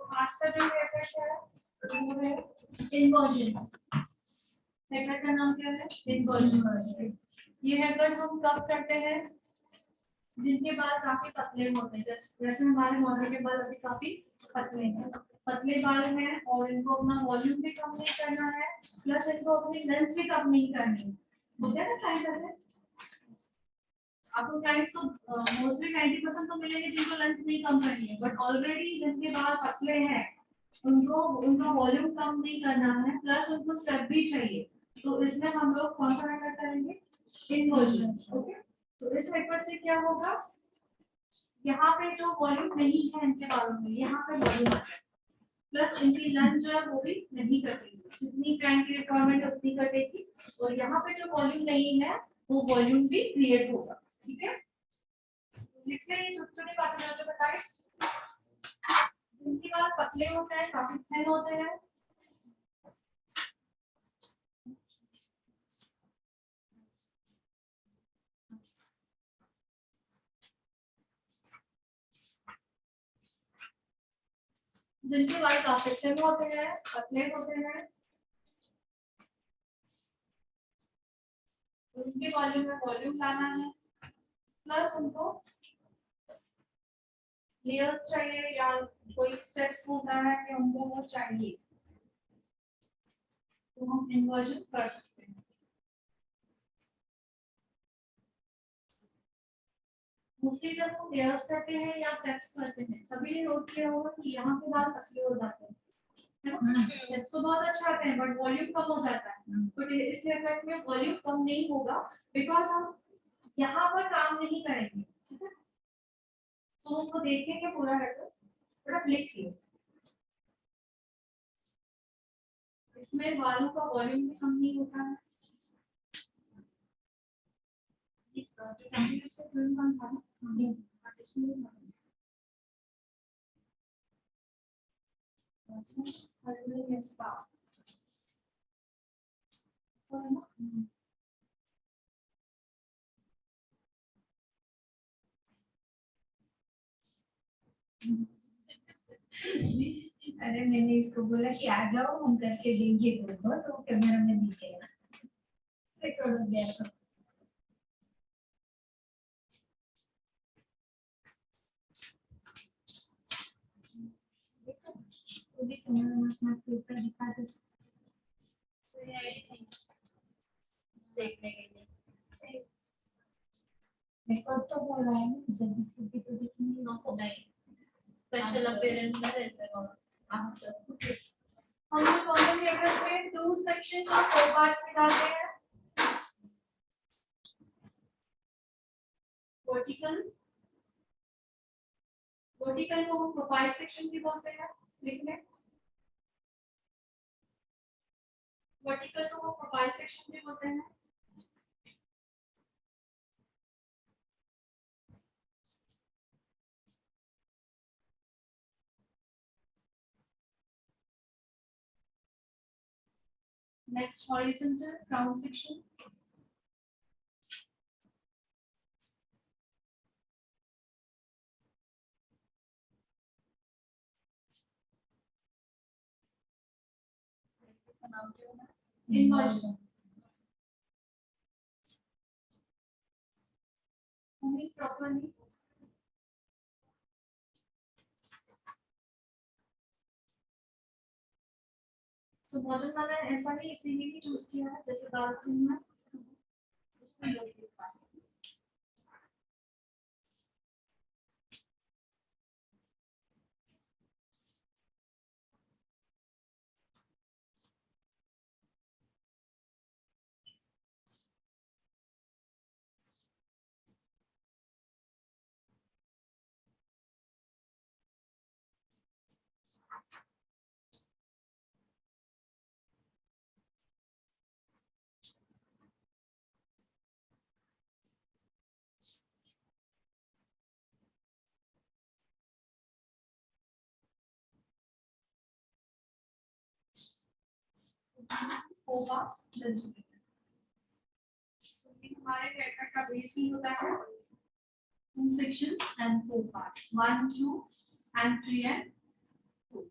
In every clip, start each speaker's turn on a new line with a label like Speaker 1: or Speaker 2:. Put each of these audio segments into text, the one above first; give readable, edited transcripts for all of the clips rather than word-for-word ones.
Speaker 1: तो आज का जो हेयर क्या है वो है इन्वर्जन। हेयर कट का नाम क्या है? इन्वर्जन। ये हेयर कट हम कब करते हैं? जिनके बाल काफी पतले होते हैं, जैसे हमारे मॉडल के बाल अभी काफी पतले हैं, पतले बाल हैं और इनको अपना वॉल्यूम भी कम नहीं करना है, प्लस इनको अपनी लेंथ भी कम नहीं करनी है। होता है ना क्लाइंट्स ऐसे? आपको क्लाइंट्स तो मोस्टली 90% तो मिलेंगे जिनको लेंथ नहीं कम करनी है, बट ऑलरेडी जिनके बाल पतले हैं उनको उनका वॉल्यूम कम नहीं करना है, प्लस उनको स्टेप भी चाहिए। तो इसमें हम लोग कौन सा मेथड करेंगे? इन्वर्जन। ओके, तो इस मेथड से क्या होगा, यहाँ पे जो वॉल्यूम नहीं है इनके बालों में, यहाँ पे वॉल्यूम आ जाए, प्लस इनकी लेंथ जो है वो भी नहीं कटेगी, जितनी क्लाइंट की रिक्वायरमेंट है उतनी कटेगी, और यहाँ पे जो वॉल्यूम नहीं है वो वॉल्यूम भी क्रिएट होगा। ठीक है, लिख लें ये छोटी छोटी बातें जो बताए। जिनके बाल पतले होते हैं, काफी थिन होते हैं, जिनके बाल काफी थिन होते हैं, पतले होते हैं, उनके वॉल्यूम में वॉल्यूम लाना है, प्लस उनको लेयर्स चाहिए या कोई स्टेप्स होता है कि उनको वो चाहिए, तो हम इन्वर्जन कर सकते हैं। मोस्टली जब हम लेयर्स करते हैं या स्टेप्स करते हैं, सभी ने नोट किया होगा कि यहाँ के बाल पतले हो जाते हैं, स्टेप्स तो बहुत अच्छा आते हैं बट वॉल्यूम कम हो जाता है। बट इस हेयर में वॉल्यूम कम नहीं होगा, बिकॉज हम यहाँ पर काम नहीं करेंगे। ठीक है, तो उसको देखेंगे पूरा हेयर बट आप लिख लो, इसमें बालों का वॉल्यूम भी कम नहीं होता है।
Speaker 2: अरे मैंने इसको बोला कि आ जाओ हम करके देंगे तुमको, तो कैमरा में दिखेगा। रिकॉर्ड दिया तो वो भी तुम्हारा मत पेपर दिखा दो
Speaker 1: देखने के लिए
Speaker 2: रिकॉर्ड तो बोल रहा है ना, जब भी तो दिखेंगे
Speaker 1: नहीं स्पेशल अपीयरेंस का रहता है। हम जो कॉलम लेकर के 2 सेक्शंस और 4 पार्ट्स निकालते हैं। वर्टिकल वर्टिकल को हम प्रोफाइल सेक्शन भी बोलते हैं, लिख लें। वर्टिकल को हम प्रोफाइल सेक्शन भी बोलते हैं। Next horizontal crown section, inversion. Moving properly, so model वाला ऐसा ही इसीलिए चूज किया है, जैसे बाथरूम में उसमें लोग होगा जल्दी। हमारे हेयर का बेस ही होता है 2 sections and 4 parts, 1, 2 and 3 and 4।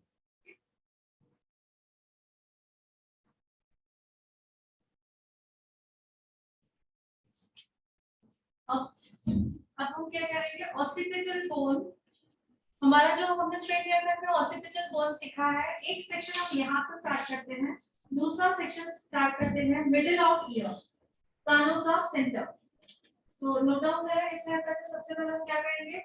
Speaker 1: अब हम क्या करेंगे, ऑसिपिटल बोन। हमारा जो हमने स्ट्रेट हेयर कट में ऑसिपिटल बोन सीखा है, एक सेक्शन हम यहाँ से स्टार्ट करते हैं, दूसरा सेक्शन स्टार्ट करते हैं मिडिल ऑफ ईयर, कानों का सेंटर। सो नोट डाउन करें, इस हेयर कट में सबसे पहले हम क्या करेंगे,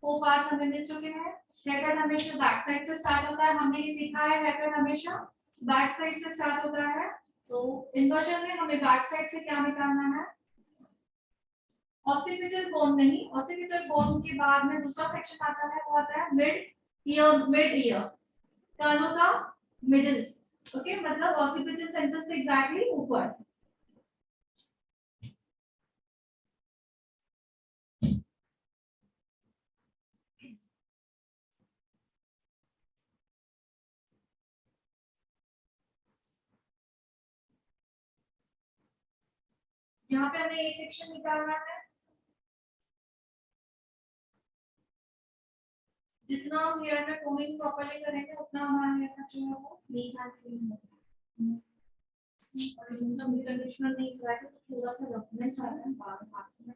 Speaker 1: 4 पार्ट्स हमें मिल चुके हैं। हेयर कट हमेशा बैक साइड से स्टार्ट होता है, हमने ये सीखा है, हेयर कट हमेशा बैक साइड से स्टार्ट होता है। सो इन्वर्जन में हमें बैक साइड से क्या निकालना है, ऑसिपिटल बोन नहीं, ऑसिपिटल बोन के बाद में दूसरा सेक्शन आता है, वो आता है मिड ईयर, कानों का मिडिल। ओके, मतलब ऑसिपिटल सेंटर से एग्जैक्टली ऊपर। यहाँ पे हमें ये सेक्शन निकालना है। जितना हम हेयर में कोमिंग प्रॉपर्ली करेंगे उतना हमारा हेयर का जो है वो नीट एंड क्लीन होगा। और इसमें भी कंडीशनर नहीं हुआ है तो थोड़ा सा रफनेस आ रहा है बाल हाथ में।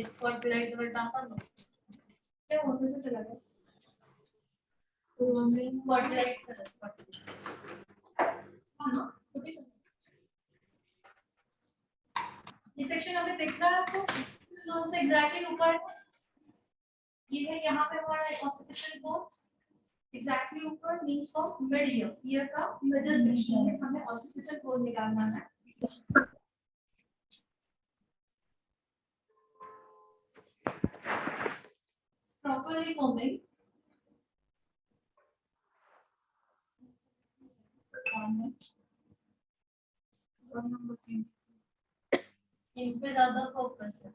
Speaker 1: स्पॉटलाइट बटन कर दो, क्या होने से चला गया, तो हमें स्पॉटलाइट कर स्पॉटलाइट, हां ना, ये सेक्शन हमें दिख रहा है आपको, लोन से एग्जैक्टली ऊपर ये है, यहाँ पे हमारा ऑसिपिटल बोन एग्जैक्टली ऊपर मींस फॉर मिड ईयर का मिडिल सेक्शन में हमें ऑसिपिटल बोन निकालना है। प्रॉपर्ली कोमिंग, इन पे ज्यादा फोकस है।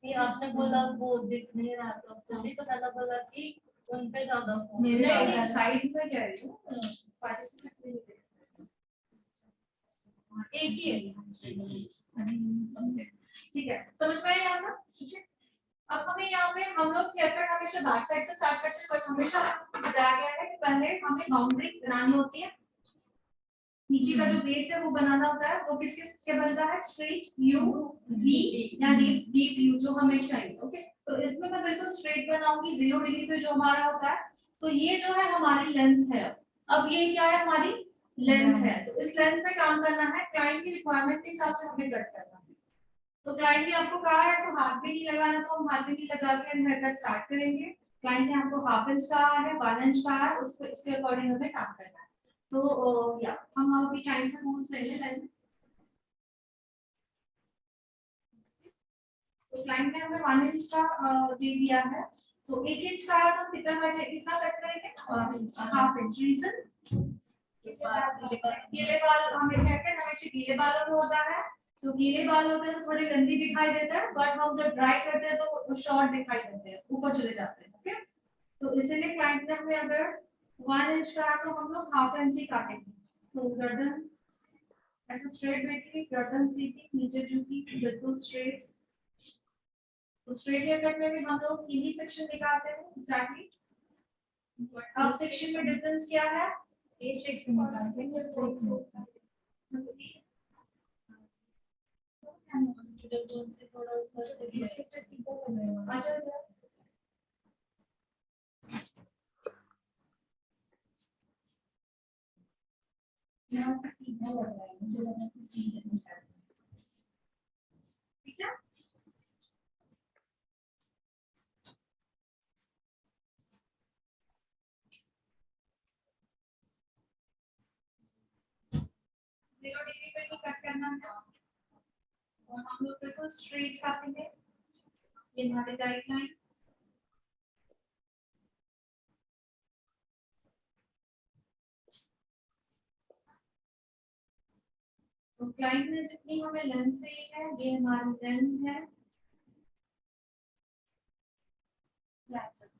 Speaker 1: ये आपने बोला वो दिख नहीं रहा था, तभी तो मैंने बोला कि उन पे ज्यादा मेरे साइड में क्या है, पार्टिसिपेट नहीं कर एक ही है, ठीक है, समझ में आया ना, ठीक है। अब हमें यहाँ पे हम लोग हेयर कट हमेशा बैक साइड से स्टार्ट करते हैं, बट हमेशा बताया गया है कि पहले हमें बाउंड्री बनानी होती है, नीचे का जो बेस है वो बनाना होता है, वो किस किस के बनता है, स्ट्रेट यू वी या डीप डीप यू जो हमें चाहिए। ओके, तो इसमें मैं बिल्कुल स्ट्रेट बनाऊंगी 0 डिग्री पे जो हमारा होता है। तो ये जो है हमारी लेंथ है, अब ये क्या है, हमारी लेंथ है, तो इस लेंथ पे काम करना है, क्लाइंट की रिक्वायरमेंट के हिसाब से हमें कट करना है। तो क्लाइंट ने आपको कहा है इसको हाथ में नहीं लगाना, तो हम हाथ में नहीं लगा के हम हेयर कट स्टार्ट करेंगे। क्लाइंट ने हमको हाफ इंच कहा है, 1 इंच कहा है, उसके अकॉर्डिंग हमें काम करना है। तो या हम अभी टाइम से फोन लेंगे देन, तो क्लाइंट ने हमें 1 इंच का दे दिया है, सो 1 इंच का है तो कितना कट करेंगे, हाफ इंच। रीजन, गीले बाल हमें हेयर कट हमेशा गीले बालों में होता है, सो गीले बाल होते हैं तो थोड़े गंदी दिखाई देता है, बट हम जब ड्राई करते हैं तो शॉर्ट दिखाई देते हैं, ऊपर चले जाते हैं। ओके, तो इसीलिए क्लाइंट ने हमें अगर 1 इंच का है तो हम लोग हाफ इंच ही काटेंगे। सो गर्दन ऐसे स्ट्रेट बैठेगी, गर्दन सीधी, नीचे झुकी, बिल्कुल स्ट्रेट। तो स्ट्रेट हेयर कट में भी हम लोग इन्हीं सेक्शन निकालते हैं एग्जैक्टली। अब सेक्शन में डिफरेंस क्या है, ये सेक्शन निकालते हैं स्ट्रेट में, से थोड़ा ऊपर से पीछे से सीधा करना है। अच्छा, यहाँ से सीधा लग रहा है, मुझे लगा कि सीधे नहीं कर रहा है, ठीक है। जीरो डिग्री पे ही कट करना है और हम लोग बिल्कुल स्ट्रेट काटेंगे, ये हमारे गाइडलाइन। तो क्लाइंट ने जितनी हमें लेंथ दी है, ये हमारी लेंथ है,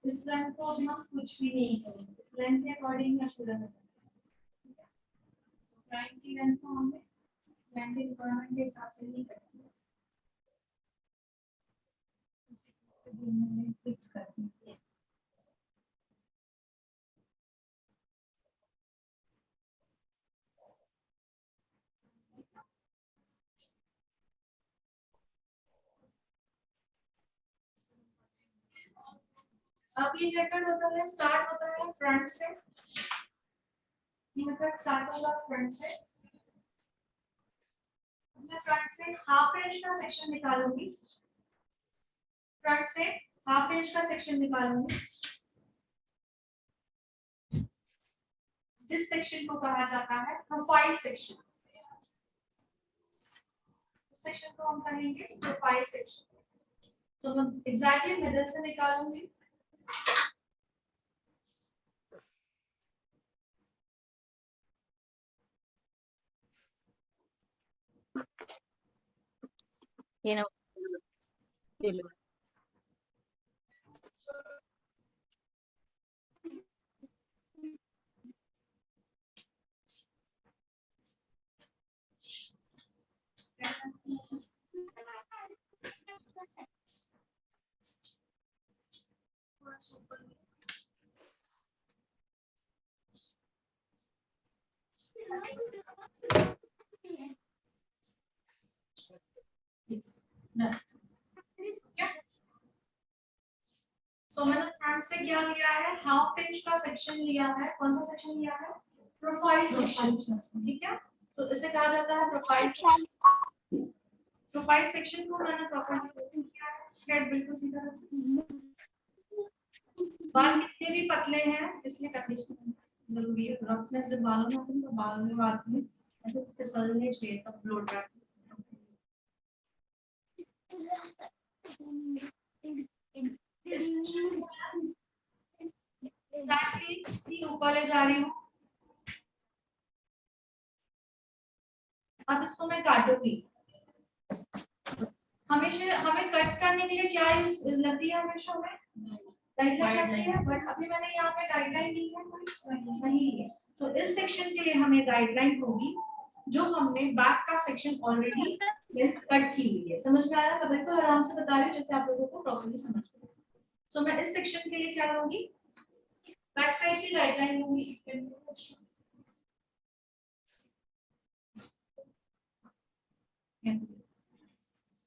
Speaker 1: इस लेंथ को अभी हम कुछ भी नहीं करेंगे, इस लेंथ के अकॉर्डिंग ही पूरा हो जाएगा। ठीक है, तो क्लाइंट की लेंथ को हमें क्लाइंट के रिक्वायरमेंट के हिसाब से नहीं करेंगे, फिक्स करते हैं। अब ये हेयर होता है, स्टार्ट होता है फ्रंट से, ये मेथड स्टार्ट होगा फ्रंट से। मैं फ्रंट से हाफ इंच का सेक्शन निकालूंगी, फ्रंट से हाफ इंच का सेक्शन निकालूंगी, जिस सेक्शन को कहा जाता है प्रोफाइल सेक्शन। सेक्शन को हम कहेंगे प्रोफाइल सेक्शन। तो मैं एग्जैक्टली मिडल से निकालूंगी,
Speaker 3: ये ना ये लो।
Speaker 1: सो मैंने फ्रंट से क्या लिया है, हाफ इंच का सेक्शन लिया है। कौन सा सेक्शन लिया है? Profile section. ठीक है, सो इसे कहा जाता है प्रोफाइल सेक्शन। प्रोफाइल सेक्शन को मैंने प्रॉपर्ली किया है, हेड बिल्कुल सीधा रखा, बाल कितने भी पतले हैं इसलिए कंडीशनिंग जरूरी है। रफनेस जब बालों में आती है तो बाल में बात में ऐसे फिसलने चाहिए तब ब्लो ड्राई। इसकी ऊपर ले जा रही हूँ, अब इसको मैं काटूंगी। हमेशा हमें कट करने के लिए क्या यूज लगती है, हमेशा हमें गाइडलाइन लगती है, बट अभी मैंने यहाँ पे गाइडलाइन ली है कोई नहीं है। सो इस सेक्शन के लिए हमें गाइडलाइन होगी जो हमने बैक का सेक्शन ऑलरेडी कट की हुई है। समझ में आया? मैं बिल्कुल आराम से बता रही हूँ जैसे आप लोगों को प्रॉपर्ली समझ में। सो मैं इस सेक्शन के लिए क्या लूंगी, बैक साइड की गाइडलाइन लूंगी।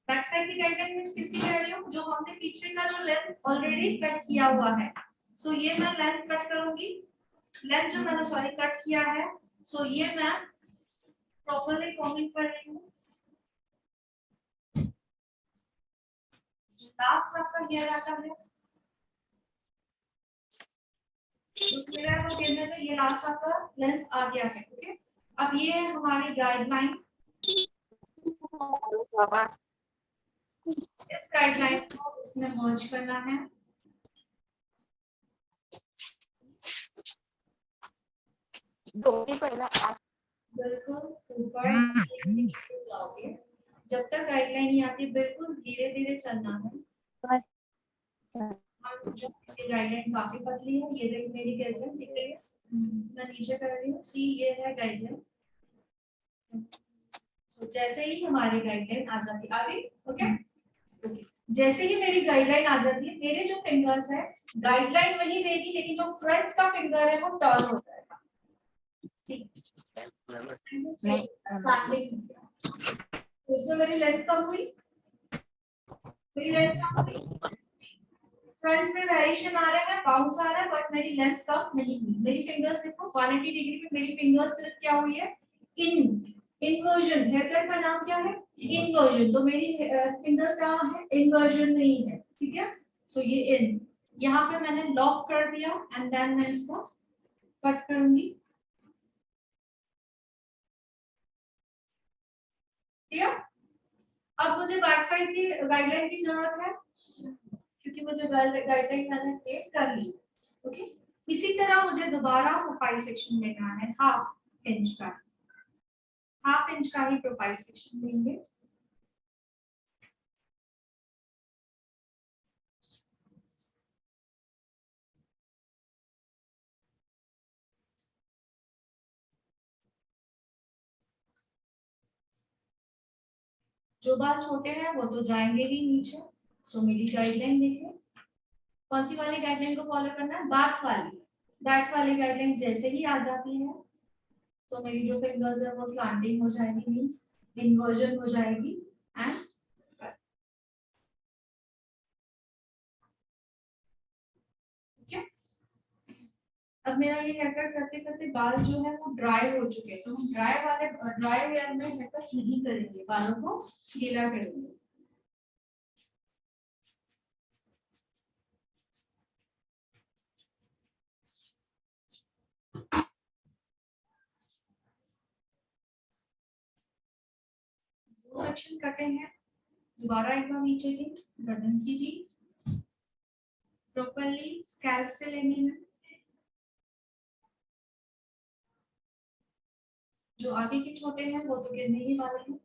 Speaker 1: बैक साइड की गाइडलाइन मींस किसकी कह रही हूँ, जो हमने पीछे का जो लेंथ ऑलरेडी कट किया हुआ है। सो ये मैं लेंथ कट करूंगी, लेंथ जो मैंने सॉरी कट किया है। सो ये मैं प्रॉपर्ली कॉमिंग कर रही हूँ। लास्ट आपका हेयर आता है, मेरा वो कहने में ये लास्ट आपका लेंथ आ गया है। ओके, अब ये है हमारी गाइडलाइन। इस गाइडलाइन को इसमें मर्ज करना है। बिल्कुल ऊपर जाओगे, जब तक गाइडलाइन नहीं आती बिल्कुल धीरे धीरे चलना है। गाइडलाइन काफी पतली है, ये देख मेरी गाइडलाइन दिख रही है, मैं नीचे कर रही हूँ, सी ये है गाइडलाइन। जैसे ही हमारी गाइडलाइन आ जाती है आगे, ओके, जैसे ही मेरी गाइडलाइन आ जाती है, मेरे जो फिंगर्स है गाइडलाइन वही रहेगी, लेकिन जो फ्रंट का फिंगर है वो टर्न हो जाएगा। तो इसमें मेरी लेंथ कम हुई, मेरी लेंथ कम हुई, फ्रंट में वेरिएशन आ रहा है, बाउंस आ रहा है, बट मेरी लेंथ कम नहीं हुई। मेरी फिंगर्स देखो 180 डिग्री पे मेरी फिंगर्स सिर्फ क्या हुई है, इन्वर्जन। हेयर कट का नाम क्या है, इन्वर्जन। तो मेरी फिंगर्स कहाँ है, इन्वर्जन नहीं है। ठीक है, सो ये इन, यहाँ पे मैंने लॉक कर दिया एंड देन मैं इसको कट करूंगी। ठीक है, अब मुझे बैक साइड की गाइडलाइन की जरूरत है क्योंकि मुझे गाइडलाइन मैंने क्रिएट कर ली। ओके, इसी तरह मुझे दोबारा प्रोफाइल सेक्शन लेना है, हाफ इंच का, हाफ इंच का ही प्रोफाइल सेक्शन लेंगे। जो बाल छोटे हैं वो तो जाएंगे ही नीचे। सो मेरी गाइडलाइन देखिए, कौन सी वाली गाइडलाइन को फॉलो करना है, बैक वाली। बैक वाली गाइडलाइन जैसे ही आ जाती है तो मेरी जो फिंगर्स है वो स्लैंडिंग हो जाएगी, मींस इन्वर्जन हो जाएगी एंड अब मेरा ये हेयर कट करते करते बाल जो है वो ड्राई हो चुके हैं, तो हम ड्राई हेयर में हेयर कट नहीं करेंगे, बालों को गीला करेंगे। दो सेक्शन कटे हैं, दोबारा एक बार नीचे की गर्दन सीधी प्रॉपर्ली स्कैल्प से लेनी है। जो आगे के छोटे हैं वो तो गिरने ही वाले हैं।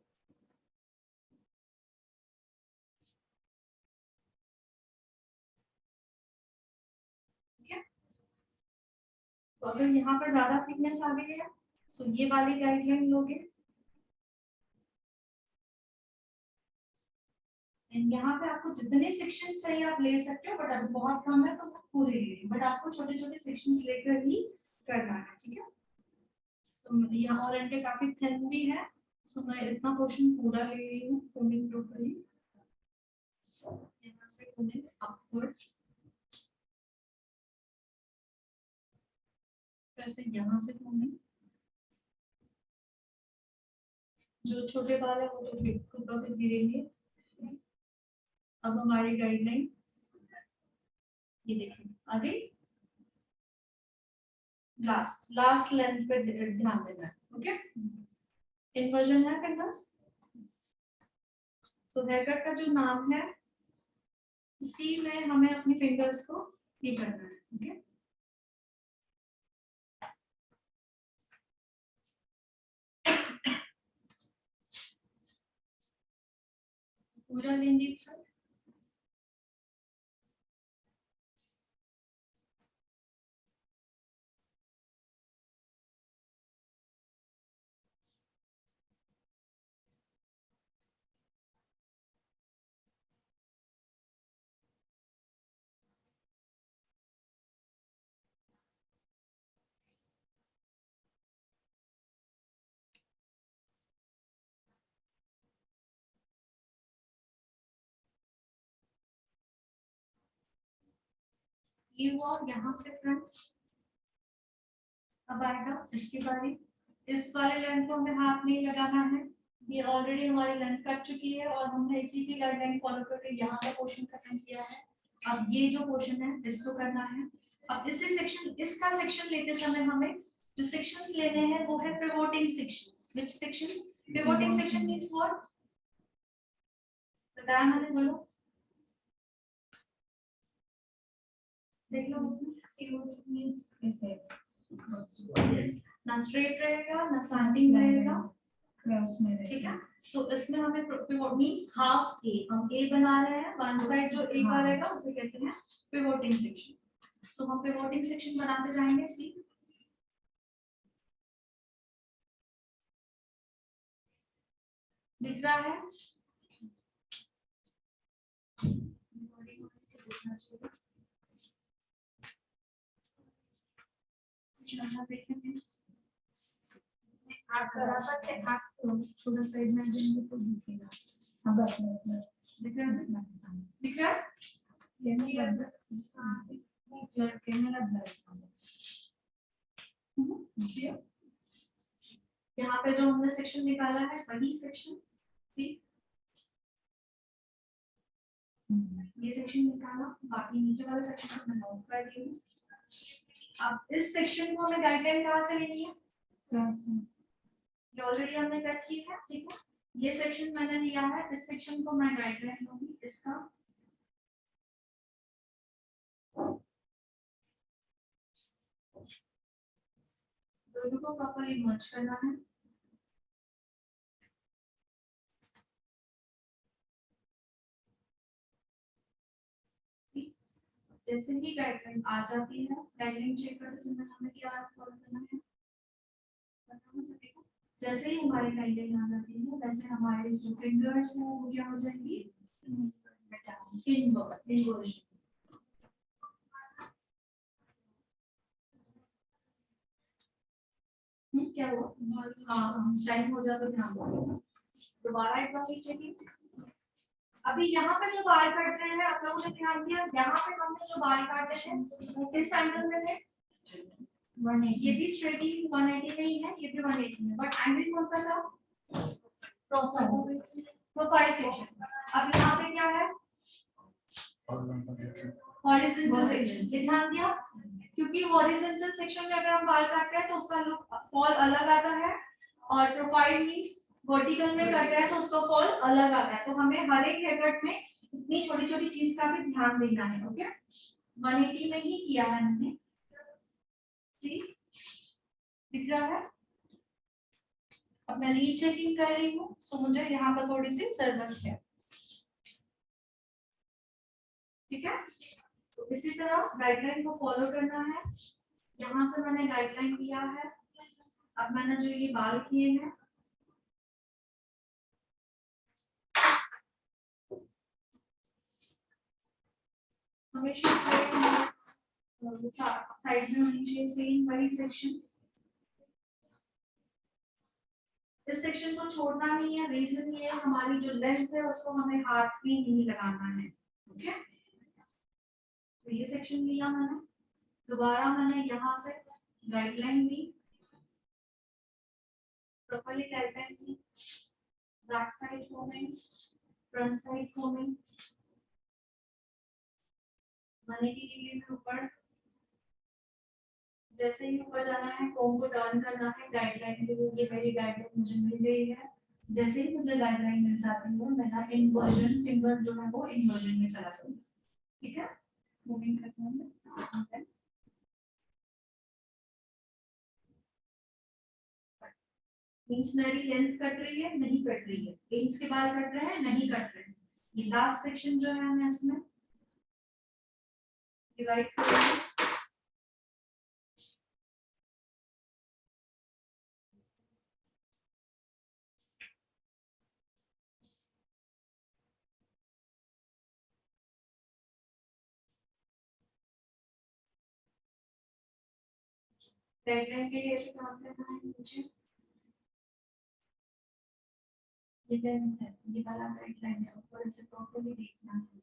Speaker 1: ठीक है, तो अगर यहाँ पर ज्यादा थिकनेस आ गई है तो ये वाली गाइडलाइन लोगे, एंड यहाँ पे आपको जितने सेक्शन चाहिए आप ले सकते हो, बट अभी बहुत कम है तो पूरे ले लीजिए, बट आपको छोटे छोटे सेक्शंस लेकर ही करना है। ठीक है, तो यहाँ और इनके काफी थिन भी है, सो मैं इतना पोर्शन पूरा ले रही हूँ कोमिंग टोटली, यहाँ से कोमिंग अपवर्ड, वैसे यहाँ से कोमिंग, जो छोटे बाल है वो तो खुद ब खुद गिरेंगे। अब हमारी गाइडलाइन ये देखिए, अभी लास्ट लेंथ पे ध्यान देना है। ओके, इन्वर्जन है फिंगर्स, तो हेयर कट का जो नाम है उसी में हमें अपनी फिंगर्स को ये करना है। ओके, पूरा लेंगे एक साथ, ये हुआ यहाँ से फ्रंट। अब आएगा इसकी बारी, इस वाले लेंथ को हमें हाथ नहीं लगाना है, ये ऑलरेडी हमारी लेंथ कट चुकी है और हमने इसी की गाइडलाइन फॉलो करके यहाँ का पोर्शन खत्म किया है। अब ये जो पोर्शन है इसको करना है। अब इसी सेक्शन, इसका सेक्शन लेते समय हमें जो सेक्शंस लेने हैं वो है pivoting sections. Which sections? Pivoting section means what? बताया मैंने, बोलो, देख लो।
Speaker 2: पिवोट मींस कैसे?
Speaker 1: ना स्ट्रेट रहेगा ना स्लैंटिंग रहेगा,
Speaker 2: क्रॉस में रहेगा।
Speaker 1: ठीक है, सो इसमें हमें पिवोट मींस हाफ ए, हम ए बना रहे हैं, वन साइड जो ए का रहेगा उसे कहते हैं पिवोटिंग सेक्शन। सो हम पिवोटिंग सेक्शन बनाते जाएंगे। सी दिख रहा है?
Speaker 2: आप करा सकते हैं, आप थोड़ा साइड में देंगे तो दिखेगा। हाँ बस बस बस
Speaker 1: दिख रहा है? दिख रहा है?
Speaker 2: ये नहीं लग कैमरा लग
Speaker 1: यहाँ पे जो हमने सेक्शन निकाला है वही सेक्शन, ये सेक्शन निकाला, बाकी नीचे वाला सेक्शन मैं नोट कर दी हूँ। अब इस सेक्शन को हमें गाइडलाइन कहाँ से लेनी है? ये ऑलरेडी हमने कट की है। ठीक है, ये सेक्शन मैंने लिया है, इस सेक्शन को मैं गाइडलाइन लूंगी इसका। दोनों को प्रॉपर्ली मर्ज करना है। जैसे ही गाइडलाइन आ जाती है, गाइडलाइन चेक करते समय हमें क्या फॉलो करना है? जैसे ही हमारी गाइडलाइन आ जाती है वैसे हमारे जो फिंगर्स हैं वो क्या हो जाएंगी? इन्वर्जन। क्या हुआ? हाँ, टाइम हो जाता है, ध्यान दो। दोबारा एक बार नीचे की, अभी यहाँ पे जो बाल काट रहे हैं आप लोगों ने ध्यान दिया, यहाँ पे हमने जो बाल काटे हैं वो किस एंगल में थे?
Speaker 2: 180
Speaker 1: ये भी स्ट्रेटिंग 180 में ही है, ये भी 180 में, बट एंगल कौन सा था? Profile section. अब यहाँ पे क्या है? Horizontal section. ये ध्यान दिया, क्योंकि हॉरिजॉन्टल सेक्शन में अगर हम बाल काटते हैं तो उसका लुक फॉल अलग आता है, और प्रोफाइल मींस वर्टिकल में करते हैं तो उसका फॉल अलग आता है। तो हमें हर एक हेयर कट में इतनी छोटी छोटी चीज का भी ध्यान देना है। ओके, 180 में ही किया है हमने। दिख रहा है? अब मैं रीचेकिंग कर रही हूँ, सो मुझे यहाँ पर थोड़ी सी जरूरत है। ठीक है, तो इसी तरह गाइडलाइन को फॉलो करना है। यहाँ से मैंने गाइडलाइन किया है। अब मैंने जो ये बाल किए हैं, हमेशा साइड में होनी चाहिए सेम वही सेक्शन। इस सेक्शन को छोड़ना नहीं है। रीजन ये है, हमारी जो लेंथ है उसको हमें हाथ में नहीं लगाना है। ओके, तो ये सेक्शन लिया मैंने, दोबारा मैंने यहाँ से गाइडलाइन ली, प्रॉपर्ली गाइडलाइन ली, back side coming, front side coming, 180 degree में ऊपर। जैसे ही ऊपर जाना है कोम को टर्न करना है गाइडलाइन के लिए। ये मेरी गाइडलाइन मुझे मिल गई है। जैसे ही मुझे गाइडलाइन मिल जाती है मेरा इन्वर्जन फिंगर जो है वो इन्वर्जन में चला जाता है। ठीक है, मूविंग करते हैं। मींस मेरी लेंथ कट रही है, नहीं कट रही है, इंच के बाल कट रहे हैं, नहीं कट रहे हैं। ये लास्ट सेक्शन जो है मैं इसमें डिवाइड करूंगी। गाइडलाइन के लिए ऐसे काम करना है मुझे। ये लेंथ है, ये वाला गाइडलाइन है, ऊपर से प्रॉपर्ली देखना है,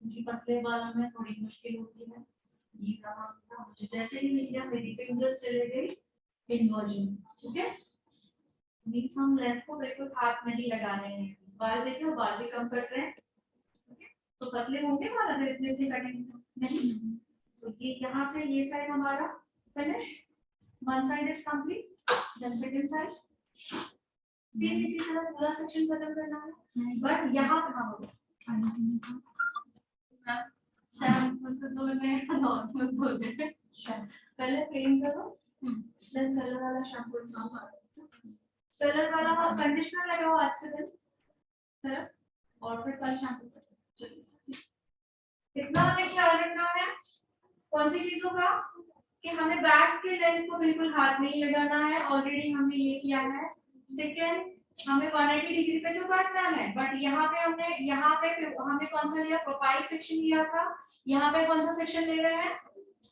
Speaker 1: क्योंकि पतले बालों में थोड़ी मुश्किल होती है। ये कहाँ था मुझे, जैसे ही मिल गया मेरी फिंगर्स चले गई इन्वर्जन। ठीक है, मींस हम लेंथ को बिल्कुल हाथ में नहीं लगा रहे हैं। बाल देखो, बाल भी कम कट रहे हैं। तो पतले होंगे बाल अगर इतने इतने कटेंगे तो नहीं। सो ये यहाँ से ये साइड हमारा finish, one side is complete, then second side same इसी तरह पूरा सेक्शन खत्म करना है। बट यहाँ कहाँ होगा? शैम्पू से दूर में नॉर्मल बोल रहे हैं। पहले क्लीन करो, देन कलर वाला शैम्पू लगाओ। कलर वाला आप कंडीशनर लगाओ आज के दिन सर, और फिर कल शैम्पू करो। कितना हमें ख्याल रखना है कौन सी चीजों का, कि हमें बैक के लेंथ को बिल्कुल हाथ नहीं लगाना है। ऑलरेडी हमने ये किया है। सेकंड, हमें 180 डिग्री पे तो काटना है, बट यहाँ पे हमें कौन सा लिया? प्रोफाइल सेक्शन लिया था। यहाँ पे कौन सा सेक्शन ले रहे हैं?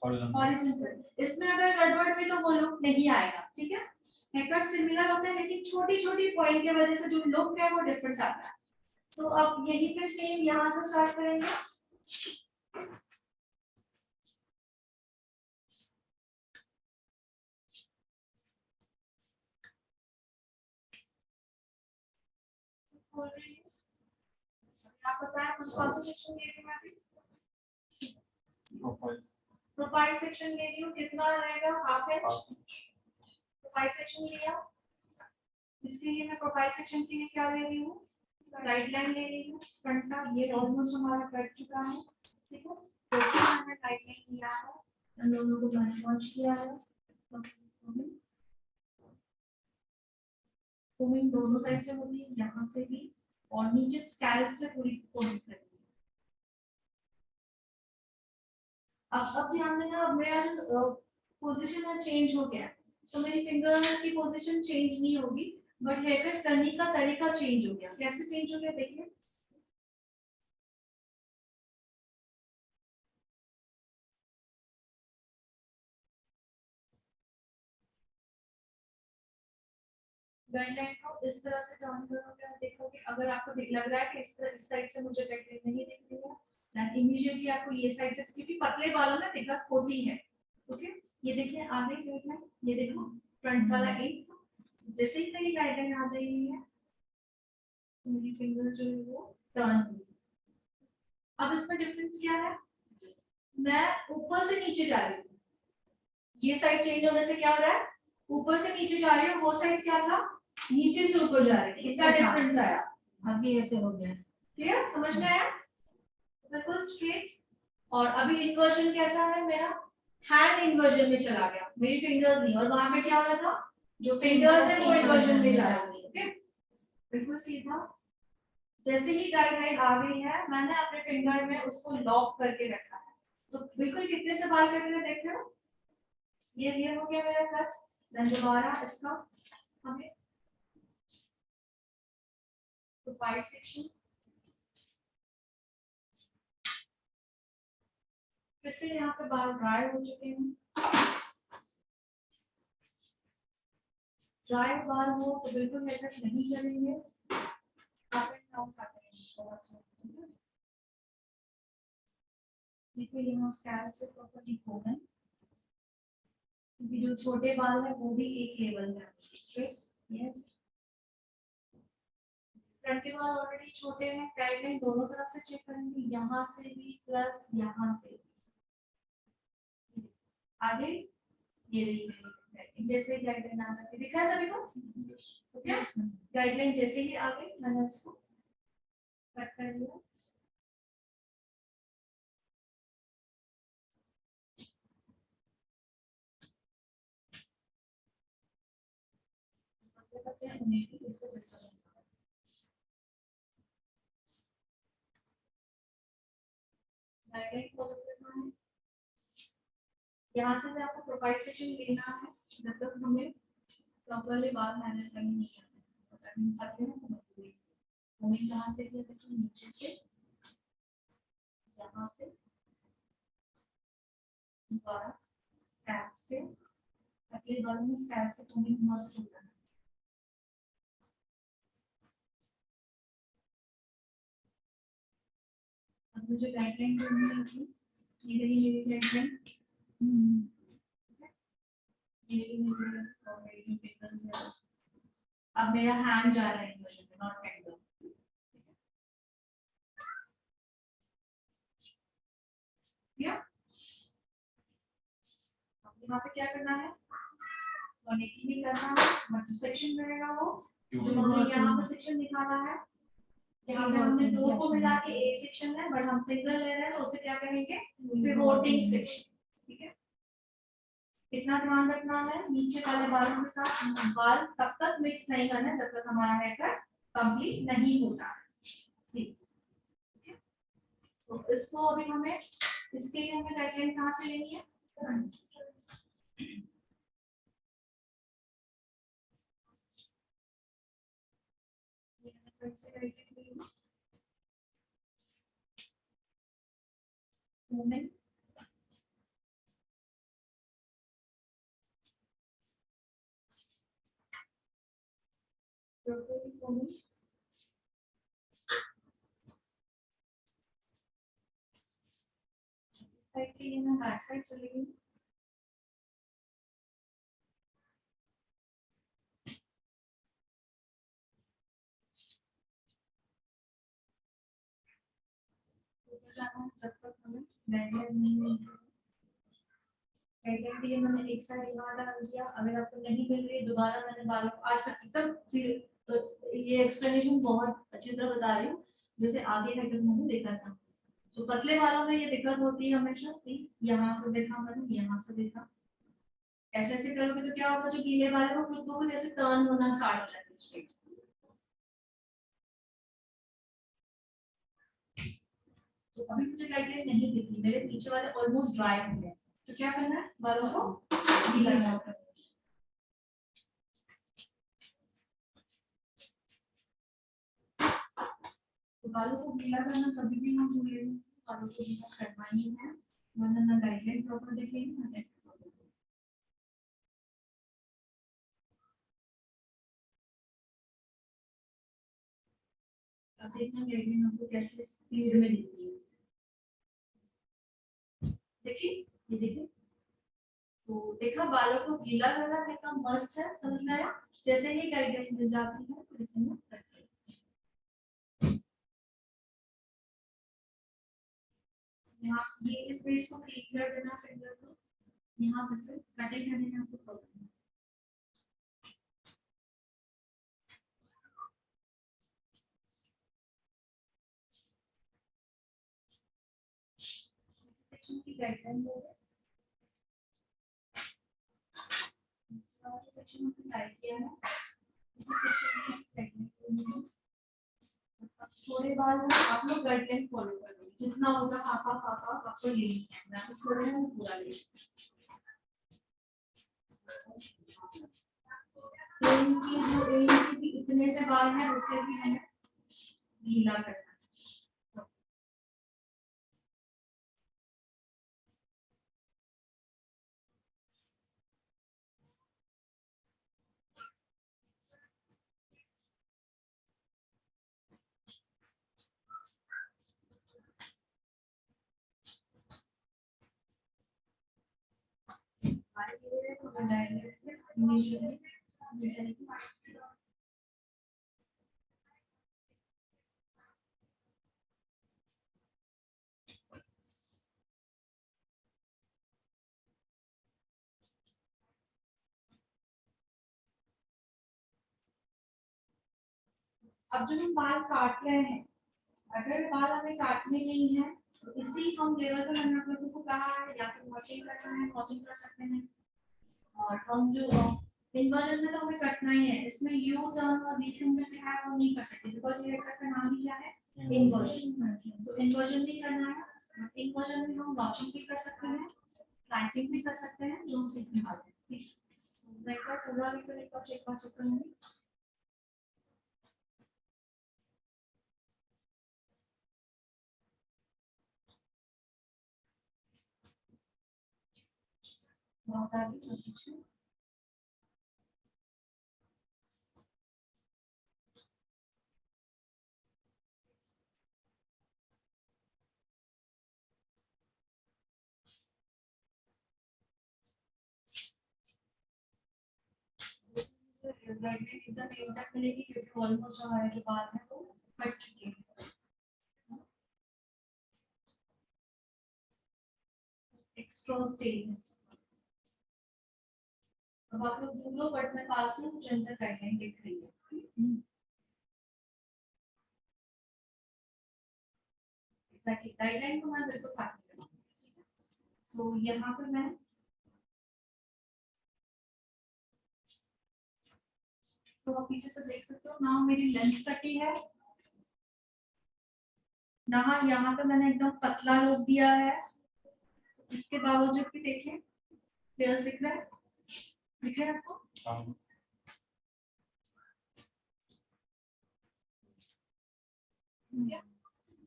Speaker 1: हॉरिजॉन्टल। इसमें अगर गड़बड़ हुई तो वो लुक नहीं आएगा। ठीक है, हेयरकट सिमिलर होते हैं लेकिन छोटी छोटी पॉइंट की वजह से जो लुक है वो डिफरेंट आता है। तो अब यहीं पे सेम यहाँ से स्टार्ट करेंगे। आप बताएं कौन सा सेक्शन ले रही हूँ मैं अभी? प्रोफाइल सेक्शन ले रही हूँ, कितना रहेगा? Half inch. प्रोफाइल सेक्शन लिया, इसके लिए मैं प्रोफाइल सेक्शन के लिए क्या ले रही हूँ? राइट लाइन ले रही हूँ। फ्रंट का ये ऑलमोस्ट हमारा कट चुका है। ठीक है, तो मैंने राइट लाइन लिया है, इन दोनों को मैंने पॉइंट किया है। कोमिंग दोनों साइड से होती है, यहाँ से भी और नीचे स्कैल्प से पूरी कोमिंग करनी है। अब ध्यान देना, अब मेरा पोजीशन है चेंज हो गया, तो मेरी फिंगर की पोजीशन चेंज नहीं होगी, बट हेयर कट करने का तरीका चेंज हो गया। कैसे चेंज हो गया देखिए। गाइडलाइन को इस तरह से टर्न करोगे और देखोगे, अगर आपको लग रहा है कि इस साइड से मुझे कट नहीं दिख रही है, देन इमीडिएटली आपको ये साइड से, क्योंकि पतले बालों में दिक्कत होती है। ओके, ये देखिए आगे देखना, ये देखो फ्रंट वाला 8 था, जैसे ही मेरी गाइडलाइन आ जाएगी है मेरी फिंगर जो है वो टर्न हुई। अब इसमें डिफरेंस क्या है, मैं ऊपर से नीचे जा रही हूँ, ये साइड चेंज होने से क्या हो रहा है, ऊपर से नीचे जा रही हूँ, वो साइड क्या था, नीचे से ऊपर जा रही है, इसका डिफरेंस आया।
Speaker 2: अभी ऐसे हो गया।
Speaker 1: क्लियर, समझ में आया, बिल्कुल स्ट्रेट। और अभी इन्वर्जन कैसा है मेरा, हैंड इन्वर्जन में चला गया, मेरी फिंगर्स नहीं, और वहां पे क्या हो रहा था, जो फिंगर्स है वो इन्वर्जन में जा रही है। ओके, बिल्कुल सीधा। जैसे ही गाइडलाइन आ गई है मैंने अपने फिंगर में उसको लॉक करके रखा है, तो बिल्कुल कितने से बाहर करके देख रहे हो, ये हो गया मेरा कट। देन दोबारा इसका हमें प्रोफाइल सेक्शन, फिर से यहाँ पे बाल ड्राई हो चुके हैं, ड्राई बाल हो तो बिल्कुल हेयर कट नहीं करेंगे, अप एंड डाउन करेंगे। देखिए यहाँ स्कैल्प से प्रॉपर्ली खोलें, क्योंकि जो छोटे बाल है वो भी एक लेवल में स्ट्रेट। यस, फ्रंट के बाल ऑलरेडी छोटे हैं, गाइडलाइन दोनों तरफ से चेक करेंगे, यहाँ से भी प्लस यहाँ से भी। आगे ये रही मेरी गाइडलाइन, जैसे गाइडलाइन आ सकती है, दिख रहा है सभी को, ओके। गाइडलाइन जैसे ही आ गई मैंने इसको कट कर दिया। यहाँ से भी आपको प्रोफाइल सेक्शन लेना है, जब तक हमें प्रॉपर्ली बाल मैनेज करनी नहीं आते हैं तो हमें यहाँ से भी देखो, नीचे से यहाँ से दोबारा स्कैल्प से, अगले बाल में स्कैल्प से तुम्हें मस्ट होता है। अब मुझे गाइडलाइन करनी है, ये रही मेरी गाइडलाइन, ये रही मेरी फिंगर्स है। अब मेरा हैंड जा रहा है इन्वर्जन में, नॉट फिंगर। या यहाँ पे क्या करना है, 180 नहीं करना है, जो सेक्शन रहेगा वो जो हमने यहाँ पे सेक्शन निकाला है, यहाँ पे हमने दो को मिला के एक सेक्शन है, बट हम सिंगल ले रहे हैं तो उसे क्या करेंगे, पिवोटिंग सेक्शन। ठीक है, कितना ध्यान रखना है, नीचे वाले बालों के साथ बाल तब तक मिक्स नहीं करना है जब तक हमारा हेयर कट कंप्लीट नहीं होता है। ठीक है, तो इसको अभी हमें, इसके लिए हमें गाइडलाइन कहाँ से लेनी है, मूवमेंट साइड के लिए मैं बैक साइड चली गई, जब तक हमें गाइडलाइन नहीं मिल रही। गाइडलाइन के लिए मैंने एक साइड यहाँ डाल दिया, अगर आपको नहीं मिल रही दोबारा मैंने बालों को, आज मैं एकदम तो ये एक्सप्लेनेशन बहुत अच्छी तरह बता रही हूँ, जैसे आगे हेयर मैंने देखा था, तो पतले बालों में ये दिक्कत होती है हमेशा। सी यहाँ से देखा मैंने, यहाँ से देखा, ऐसे ऐसे करोगे तो क्या होगा, जो गीले बाल है वो खुद ब खुद ऐसे टर्न होना स्टार्ट हो जाते हैं स्ट्रेट। तो अभी मुझे गाइडलाइन नहीं दिख रही, मेरे पीछे वाले ऑलमोस्ट ड्राई हो गए, तो क्या करना है, बालों को गीला करना है। तो बालों को गीला करना कभी भी हम भूलेंगे, बालों को गीला करना ही है, वरना ना गाइडलाइन प्रॉपर दिखेगी ना टेक्स्ट प्रॉपर। अब देखना गाइडलाइन हमको कैसे स्पीड में दिखती है, देखिए ये देखिए तो देखा बालों को गीला करना कितना मस्त है, समझ में आया? जैसे ही गाइडलाइन मिल जाती है तो इसे में करते हैं। यहाँ ये इस बेस को क्लीन कर देना फिंगर को, यहाँ जैसे कटिंग करने में आपको प्रॉब्लम है। सेक्शन की गाइडलाइन दे रहे सेक्शन में टाइप किया है, इसी सेक्शन में गाइडलाइन थोड़े बाल में आप लोग गाइडलाइन फॉलो करो, जितना होगा हाफ हाफ आपको ले लेना है, थोड़े में पूरा ले तो इनकी जो इनकी भी इतने से बाल हैं उसे भी हमें ढीला करना है। अब जो हम बाल काट रहे हैं, अगर बाल हमें काटने नहीं है तो इसी हम लेवल पर मैंने आप लोगों को कहा है या फिर वॉचिंग करना है, वॉचिंग कर सकते हैं। और हम जो इन्वर्जन में तो हमें कटना ही है, इसमें यू टर्न और वी टर्न में से है वो नहीं कर सकते बिकॉज़ ये कट का नाम ही क्या है, इन्वर्जन। तो इन्वर्जन नहीं करना है, इन्वर्जन में हम वॉचिंग भी कर सकते हैं, स्लाइसिंग भी कर सकते हैं, जो हम सीखने वाले हैं। ठीक है, मैं एक बार पूरा लेकर एक बार चेक करूंगी। बहुत आगे पीछे एकदम न्यूटन मिलेगी क्योंकि ऑलमोस्ट हमारे जो बाल हैं वो कट चुके हैं। एक्स्ट्रा स्टेज अब आप लोग दूर लो बट मैं पास में कुछ अंदर गाइडलाइन दिख रही है। एग्जैक्टली गाइडलाइन को मैं बिल्कुल कॉपी करूंगी। सो यहाँ पर मैं तो आप पीछे से देख सकते हो ना मेरी लेंथ कटी है ना, यहाँ पे मैंने एकदम पतला लुक दिया है। इसके बावजूद भी देखें फ्लेयर्स दिख रहा है, दिख रहा है आपको?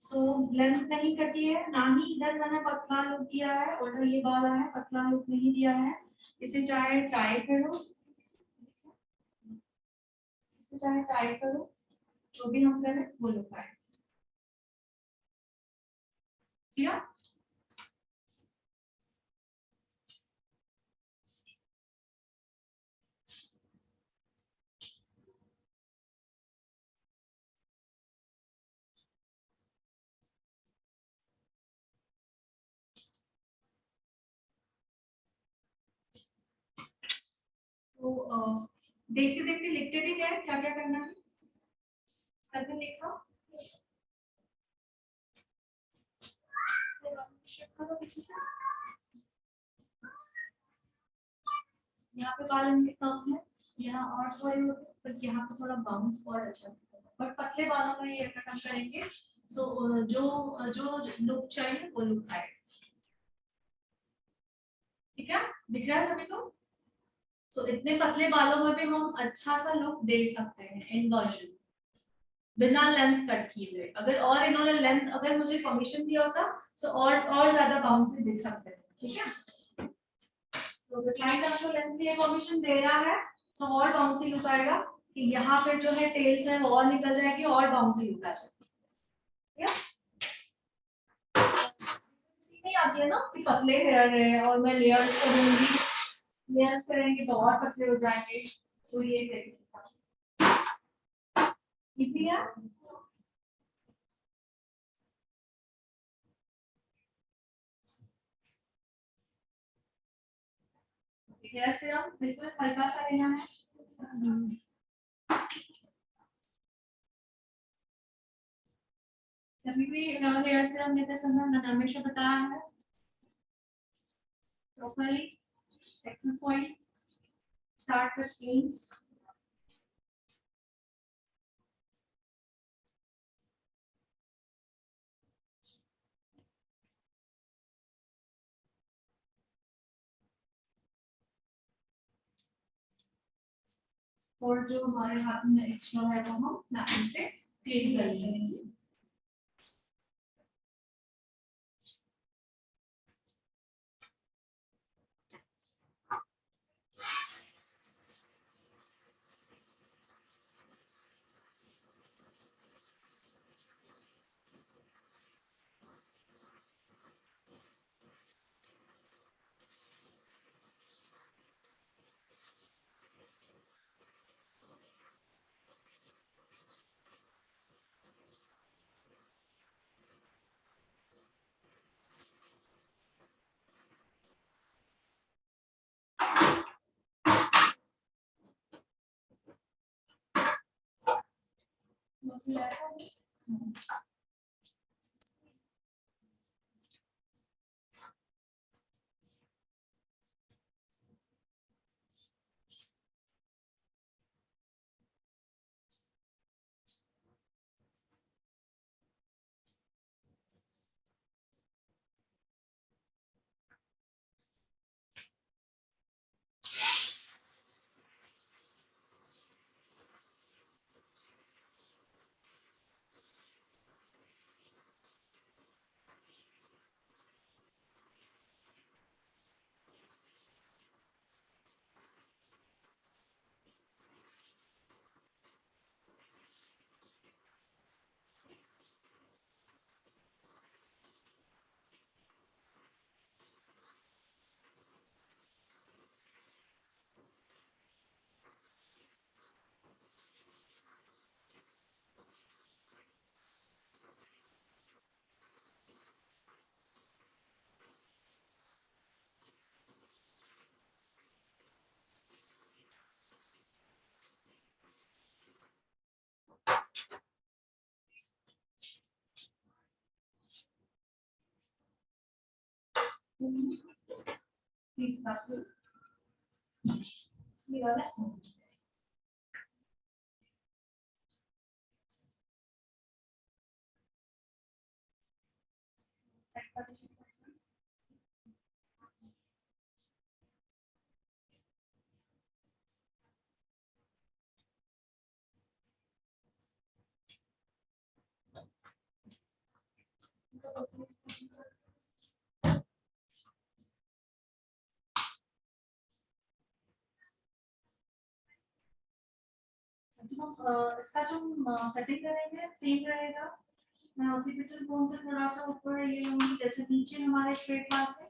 Speaker 1: सो लेंथ नहीं कटी है, ना ही इधर मैंने पतला लुक दिया है और ये वाला है पतला लुक नहीं दिया है। इसे चाहे टाई करो, इसे चाहे टाई करो, जो भी हम करें वो लुक आए। क्लियर? तो देखते देखते लिखते भी गए क्या क्या करना है, सबने लिखा? पीछे से यहाँ पे बाल इनके कम है, यहाँ और थोड़े होते पर यहाँ पे थोड़ा बाउंस बहुत अच्छा है, बट पतले बालों में ये कट हम करेंगे। सो जो जो लुक चाहिए वो लुक आए। ठीक है, दिख रहा है सभी को? सो इतने पतले बालों में भी हम अच्छा सा लुक दे सकते हैं इन्वर्जन बिना लेंथ कट किए हुए। अगर और इन्होंने लेंथ अगर मुझे परमिशन दिया होता सो और ज्यादा बाउंसी दिख सकते हैं। ठीक है, तो क्लाइंट आपको लेंथ की परमिशन दे रहा है तो और बाउंसी लुक आएगा कि यहाँ पे जो है टेल्स है वो और निकल जाएगी और बाउंसी लुक आ जाएगी। नहीं आती है ना कि पतले हेयर है और मैं लेयर्स करूंगी लेयर्स करेंगे तो और पतले हो जाएंगे। तो ये टेक्निक इजी है। हेयर सीरम बिल्कुल हल्का सा लेना है। कभी भी हेयर सीरम लेते समय मैंने हमेशा बताया है properly excess oil start with cleans और जो हमारे हाथ में एक्स्ट्रा है वो हम नैपकिन से क्लीन कर लेंगे। Please pass me. ये वाला सेट पार्टीशन इसका जो सेटिंग करेंगे सेम रहेगा। मैं उसी पिक्चर फोन से थोड़ा सा ऊपर ले लूंगी जैसे नीचे हमारे स्ट्रेट बार है।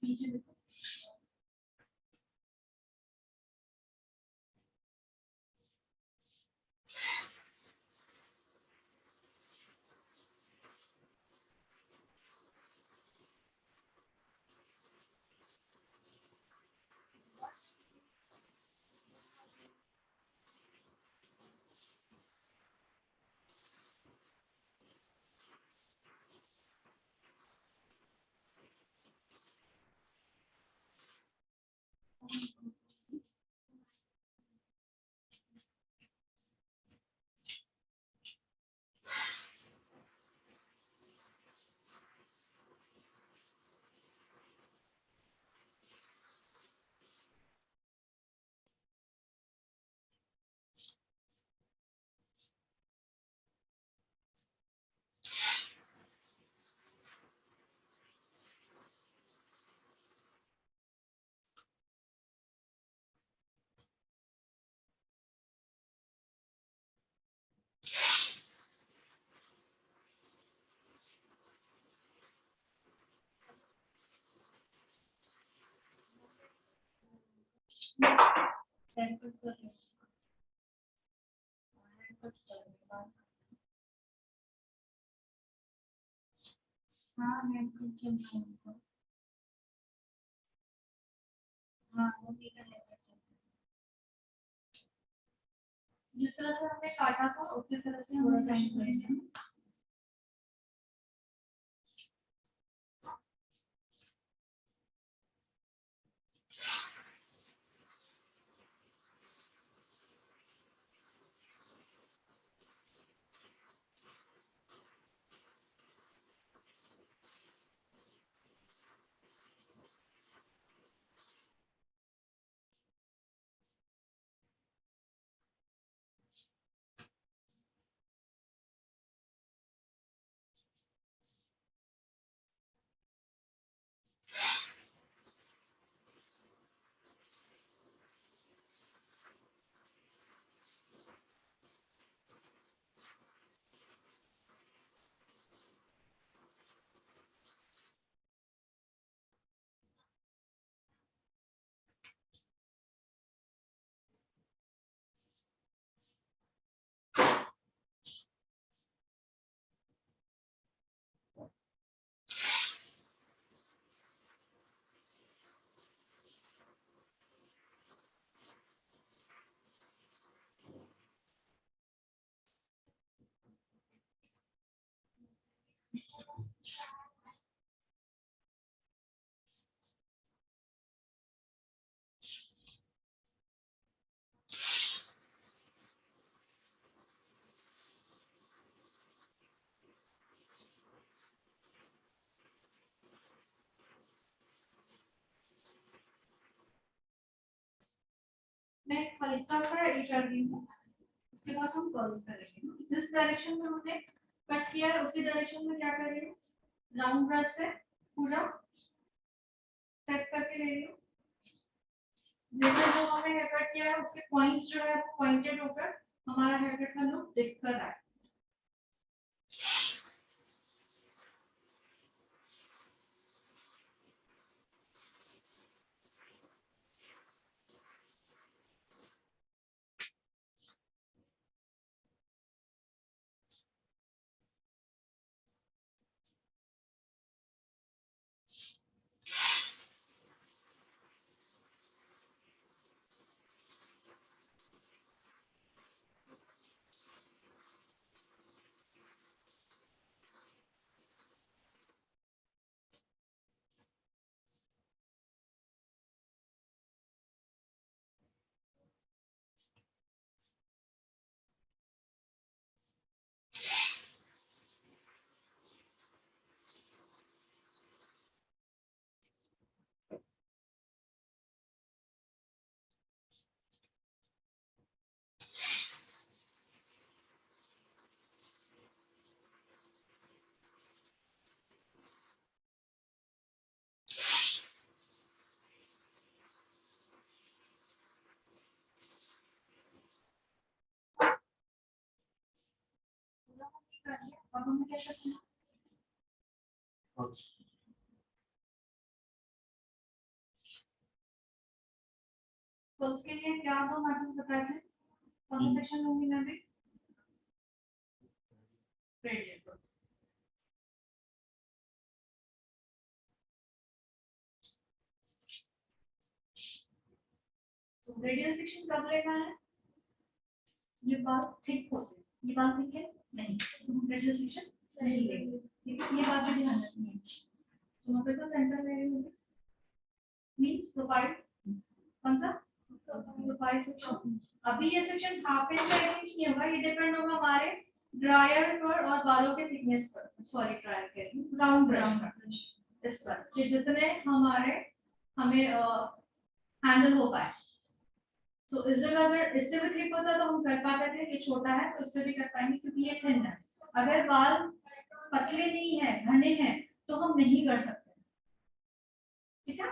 Speaker 1: नीचे देखो हेयर कट कर लो, हेयर कट करने के बाद हाँ हेयर कट चल रहा है उनका। हाँ वो मेरा हेयर कट चल रहा है, जिस तरह से हमने काटा था उसी तरह से हम साइन करेंगे। मैं हल्का सा ये कर रही हूँ, उसके बाद हम कर्ल्स करेंगे। जिस डायरेक्शन में हमने कट किया है उसी डायरेक्शन में क्या कर रही हूँ, राउंड ब्रश से पूरा सेट करके ले रही हूँ। जैसे जो हमने हेयर कट किया है उसके पॉइंट्स जो है वो पॉइंटेड होकर हमारा हेयर कट का लुक दिख कर रहा है। अब हमें क्या करना है, तो उसके लिए क्या दो मार्जिन बताए थे, कौन सा सेक्शन लूंगी मैं भी, रेडियल। तो रेडियल सेक्शन कब लेना है, ये बात थिक होती है, ये बात ठीक है नहीं, तो हम रेडियल सेक्शन नहीं लेंगे, ठीक है, ये बात भी ध्यान रखनी है। तो मैं तो सेंटर ले रही हूँ, मींस प्रोफाइल, कौन सा प्रोफाइल सेक्शन। अभी ये सेक्शन हाफ इंच या इंच नहीं होगा, ये डिपेंड होगा हमारे ड्रायर पर और बालों के थिकनेस पर, सॉरी ड्रायर कह रही हूँ, राउंड ब्रश इस पर, कि जितने हमारे हमें हैंडल हो पाए। तो इस जगह अगर इससे भी ठीक होता तो हम कर पाते थे, ये छोटा है तो इससे भी कर पाएंगे क्योंकि ये थिन है। अगर बाल पतले नहीं है घने हैं तो हम नहीं कर सकते, ठीक है।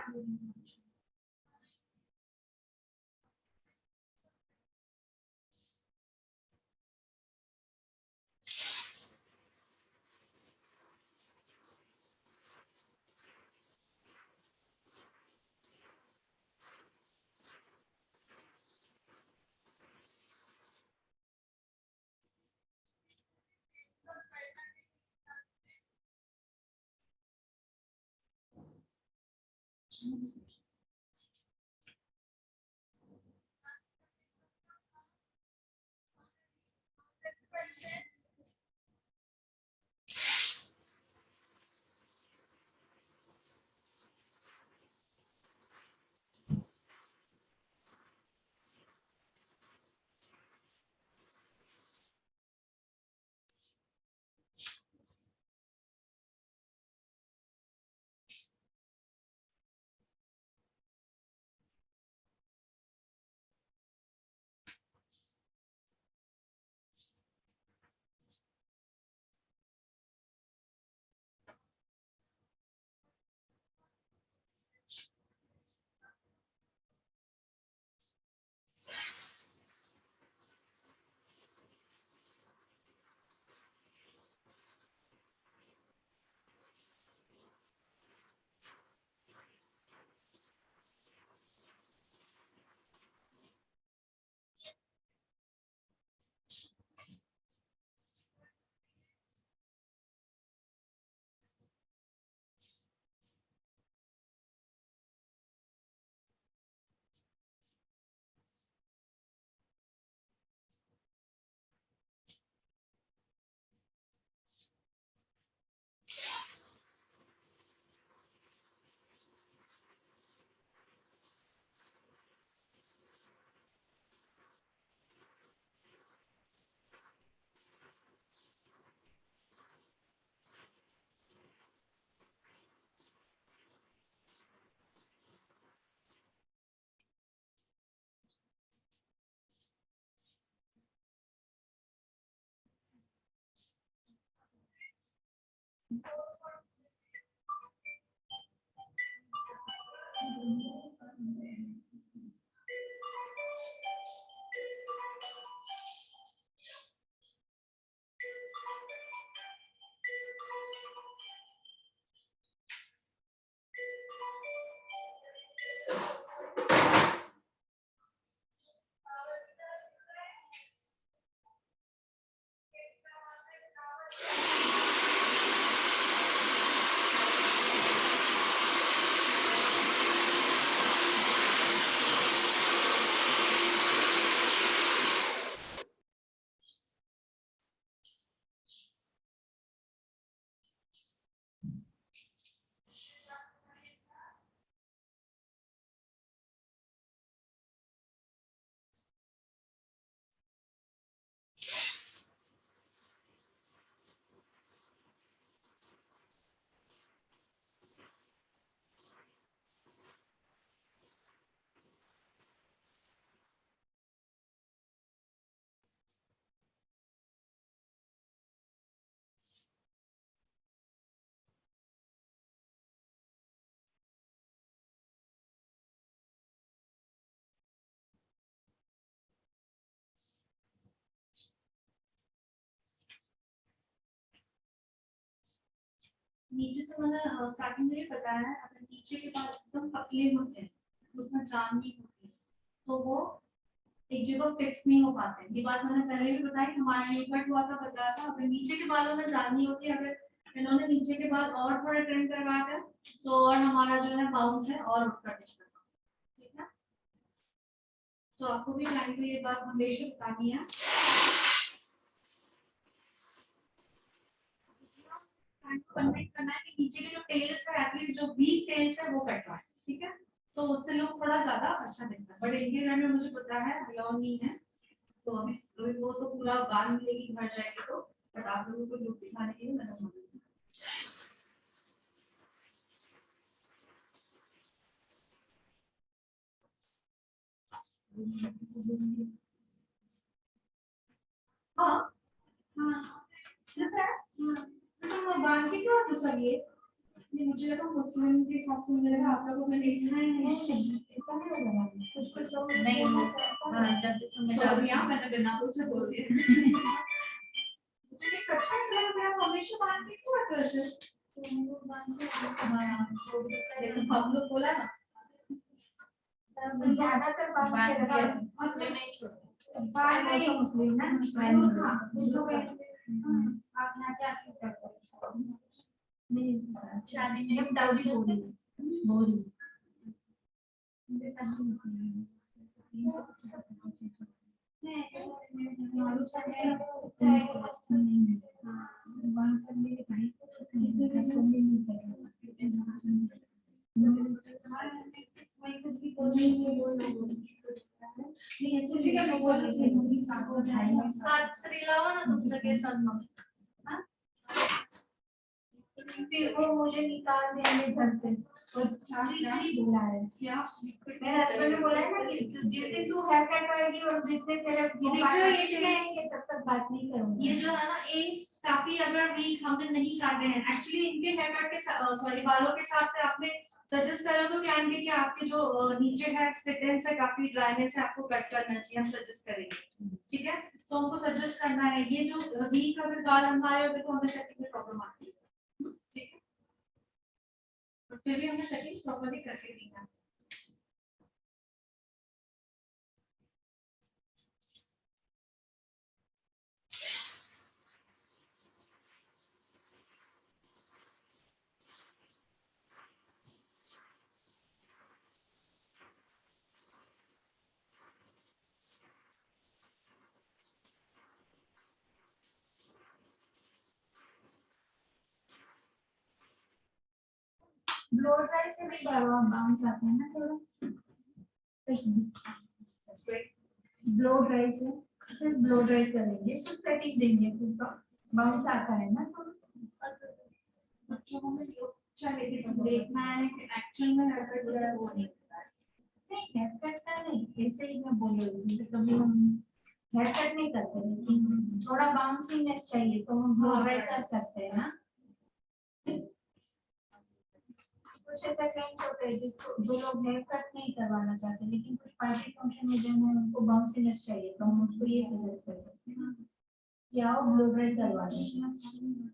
Speaker 1: नीचे से मैंने स्टार्टिंग में बताया है, अगर नीचे के बाद एकदम पतले होते हैं उसमें जान नहीं होती तो वो एक जगह फिक्स नहीं हो पाते। ये बात मैंने पहले भी बताई, हमारा न्यूकट हुआ था, बताया था। अगर नीचे के बालों में जान नहीं होती, अगर इन्होंने नीचे के बाद और थोड़ा ट्रिम करवा कर तो और हमारा जो है बाउंस है और उठकर दिखेगा, ठीक है। तो आपको भी टाइम को ये बात हमेशा बतानी है। कन्वेंट करना है कि नीचे के जो टेल्स है, एटलीस्ट जो वीक टेल्स है वो कटवा है, ठीक है। तो उससे लोग थोड़ा ज्यादा अच्छा दिखता है। बट इनके घर में मुझे पता है अलाउ नहीं है, तो अभी वो तो पूरा बाल मिलेगी घर जाएगी तो, बट आप लोगों को लुक दिखाने के लिए मैंने बोला। हाँ हाँ ठीक है। तो बाल की क्यों तो सब ये मुझे लगा मुस्लिम के हिसाब से मुझे लगा आप लोगों को नहीं ऐसा नहीं होगा कुछ कुछ लोग नहीं जब समझ मैंने बिना पूछे बोल दिया। मुझे सच में ऐसा लग रहा है हमेशा बाल की क्यों रखते हैं देखो हम लोग बोला ना
Speaker 2: ज्यादातर बात
Speaker 1: नहीं छोड़ते
Speaker 2: बाल नहीं मुस्लिम ना आप यहाँ क्या करते हैं? नहीं शादी में दादी बोली उनके साथ भी मसला है। नहीं, मारूफ साहब ने चाहे वो नहीं है। वहाँ पर मेरे भाई को तो किसी ने सुनने नहीं करा। मैं कुछ भी बोलने नहीं बोल रही हूँ। नहीं ऐसे भी क्या बोल रही थी मेरी साथ को भाई ने
Speaker 1: साथ रिलावा ना तुम सके साथ मत।
Speaker 2: फिर वो मुझे निकाल देंगे घर से और स्ट्रिक्टली बोला है
Speaker 1: क्या
Speaker 2: मेरे हस्बैंड ने बोला है ना कि जिस दिन तू हेयर कट होएगी और जितने तेरे आएंगे तब तक बात नहीं करूंगी
Speaker 1: ये जो है ना एज काफी अगर वीक हमने नहीं काटे हैं एक्चुअली इनके हेयर कट के सॉरी बालों के हिसाब से आपने सजेस्ट करा तो क्या कि आपके जो नीचे है स्प्लिटेंस है काफी ड्राइनेस है आपको कट करना चाहिए हम सजेस्ट करेंगे ठीक है सो हमको सजेस्ट करना है ये जो वीक अगर बाल हमारे होते तो हमें सेटिंग में प्रॉब्लम आती है ठीक है और फिर भी हमने सेटिंग प्रॉपर्ली करके दी है
Speaker 2: ब्लो ड्राई से भी बाउंस आते हैं ना थोड़ा ब्लो ड्राई से सिर्फ ब्लो ड्राई करेंगे तो सेटिंग देंगे फिर तो बाउंस आता है ना थोड़ा
Speaker 1: बच्चों में जो चाहिए देखना है कि एक्चुअल में हेयर कट जो है वो नहीं होता है
Speaker 2: नहीं हेयर कट का नहीं ऐसे ही मैं बोल रही हूँ जैसे कभी हम हेयर कट नहीं करते लेकिन थोड़ा बाउंसीनेस चाहिए तो हम ब्लो ड्राई कर सकते हैं ना कुछ ऐसा क्लाइंट्स होते हैं जिसको जो लोग हेयर कट नहीं करवाना चाहते लेकिन कुछ पार्टी फंक्शन में जाना है उनको बाउंसीनेस चाहिए तो हम उसको ये सजेस्ट कर सकते हैं या वो ब्लो ड्राई करवा दें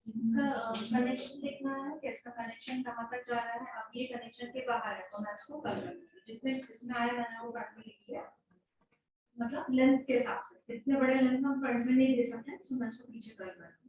Speaker 1: इसका कनेक्शन देखना है कि इसका कनेक्शन कहाँ तक जा रहा है अब ये कनेक्शन के बाहर है तो मैं इसको कर लूंगी जितने इसमें आए मैंने वो काट के लिख दिया मतलब लेंथ के हिसाब से इतने बड़े लेंथ हम फ्रंट में नहीं दे सकते तो मैं इसको पीछे कर लूंगी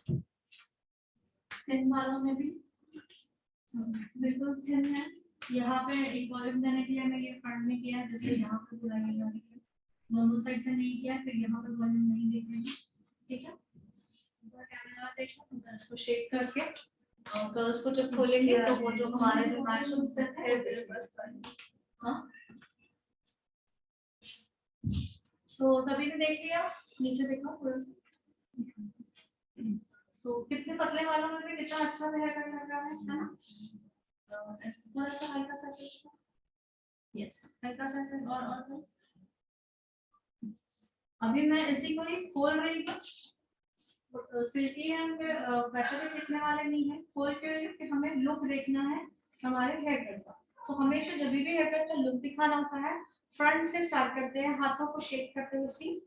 Speaker 1: देखो 10 वालों में भी बिल्कुल थिन है। यहाँ पे एक वॉल्यूम देने के लिए मैं ये फ्रंट में किया, जैसे यहाँ पे पूरा ये वाला किया, दोनों साइड से नहीं किया, फिर यहाँ पे वॉल्यूम नहीं देखेंगे, ठीक है। कैमरा देखो, कर्ल्स को शेक करके कर्ल्स को जब खोलेंगे तो वो जो हमारे जो नेचुरल स्टेप है, हाँ तो सभी ने देख लिया, नीचे देखो थोड़ा सा। सो कितने पतले वालों में भी कितना अच्छा हेयर कट लग रहा है ना। थोड़ा सा हल्का सा यस हल्का सा और अभी मैं इसी को ही खोल रही थी। सिल्की एंड वैसे भी दिखने वाले नहीं है, खोल के कि हमें लुक देखना है हमारे हेयर कट का। तो हमेशा जब भी हेयर कट का लुक दिखाना होता है, फ्रंट से स्टार्ट करते हैं, हाथों को शेक करते हुए सी।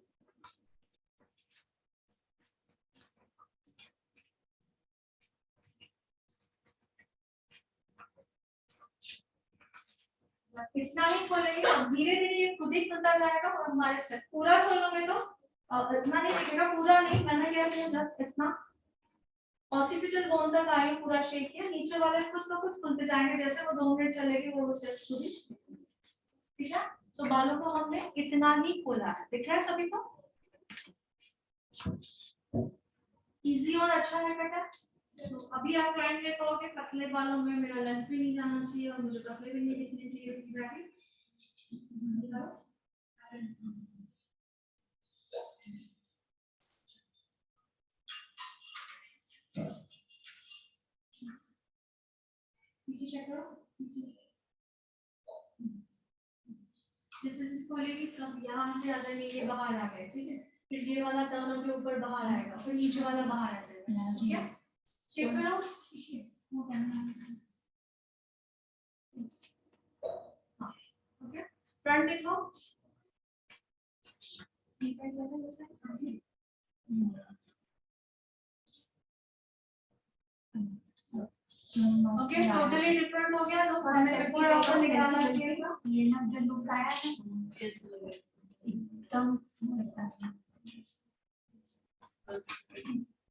Speaker 1: इतना ही खोलेंगे और धीरे धीरे ये खुद ही खुलता जाएगा और हमारे स्टेप पूरा खोलोगे तो इतना नहीं दिखेगा, पूरा नहीं, मैंने क्या किया जस्ट इतना ऑसिपिटल बोन तक आए, पूरा शेक किया, नीचे वाले कुछ ना कुछ खुलते जाएंगे, जैसे वो 2 मिनट चलेगी वो स्टेप्स खुद ही, ठीक है। सो बालों को हमने इतना ही खोला है, दिख रहा है सभी को, इजी और अच्छा है बेटा। तो अभी आप क्लाइंट में कहोगे पतले बालों में मेरा लेंथ भी नहीं जाना चाहिए और मुझे पतले भी नहीं दिखने चाहिए, एग्जैक्टली पीछे चेक करो, जैसे इसको लेके सब यहाँ से ज्यादा नहीं, ये बाहर आ गए, ठीक है, फिर ये वाला टर्न के ऊपर बाहर आएगा, फिर नीचे वाला बाहर आ जाएगा, ठीक है। चेक करो वो करना है, ओके फ्रंट दिखाओ, इस साइड वाला जैसा ओके, टोटली डिफरेंट हो गया लुक, हमें बिल्कुल ऊपर निकालना चाहिए था,
Speaker 2: ये ना जो लुक आया है एकदम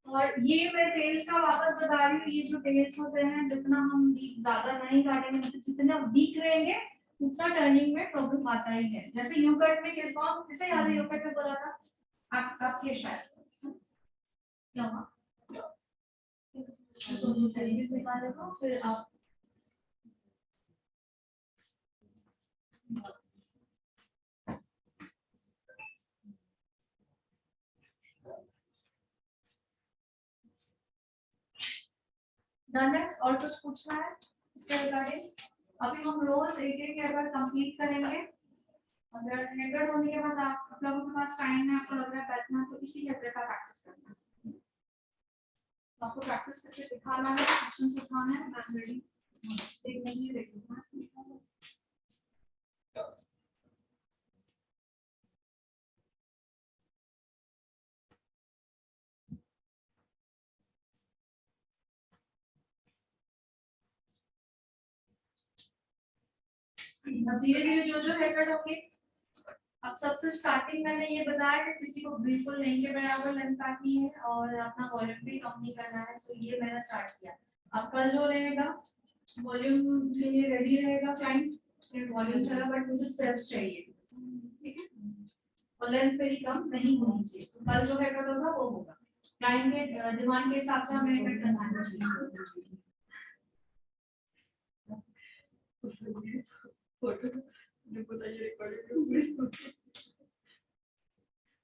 Speaker 1: और ये मैं टेल्स का वापस बता रही हूँ, ये जो टेल्स होते हैं जितना हम ज्यादा नहीं काटेंगे, मतलब जितना वीक रहेंगे उतना टर्निंग में प्रॉब्लम आता ही है। जैसे यू कट में किस बार किसे याद है, यू कट में बोला था आप थे शायद, क्या हुआ तो सर्विस निकाले तो फिर आप डन है। और कुछ पूछना है इसके रिगार्डिंग? अभी हम रोज एक अगर कंप्लीट करेंगे, अगर हेयर होने के बाद आप लोगों के पास टाइम है, आपको लग रहा है बैठना, तो इसी हेयर का प्रैक्टिस करना है, आपको प्रैक्टिस करके दिखाना है, सेक्शन सिखाना है, मैं रेडी देखने के लिए रेडी हूं। अब धीरे धीरे जो हेयर कट होंगे, अब सबसे स्टार्टिंग मैंने ये बताया कि किसी को बिल्कुल नहीं के बराबर लेंथ काटनी है और अपना वॉल्यूम भी कम नहीं करना है, सो ये मैंने स्टार्ट किया। अब कल जो रहेगा वॉल्यूम के लिए रेडी रहेगा क्लाइंट, फिर वॉल्यूम चला, बट मुझे स्टेप्स चाहिए, ठीक है, और लेंथ मेरी कम नहीं होनी चाहिए। तो कल जो हेयर कट होगा वो होगा क्लाइंट के डिमांड के हिसाब से हमें हेयर कट करना चाहिए।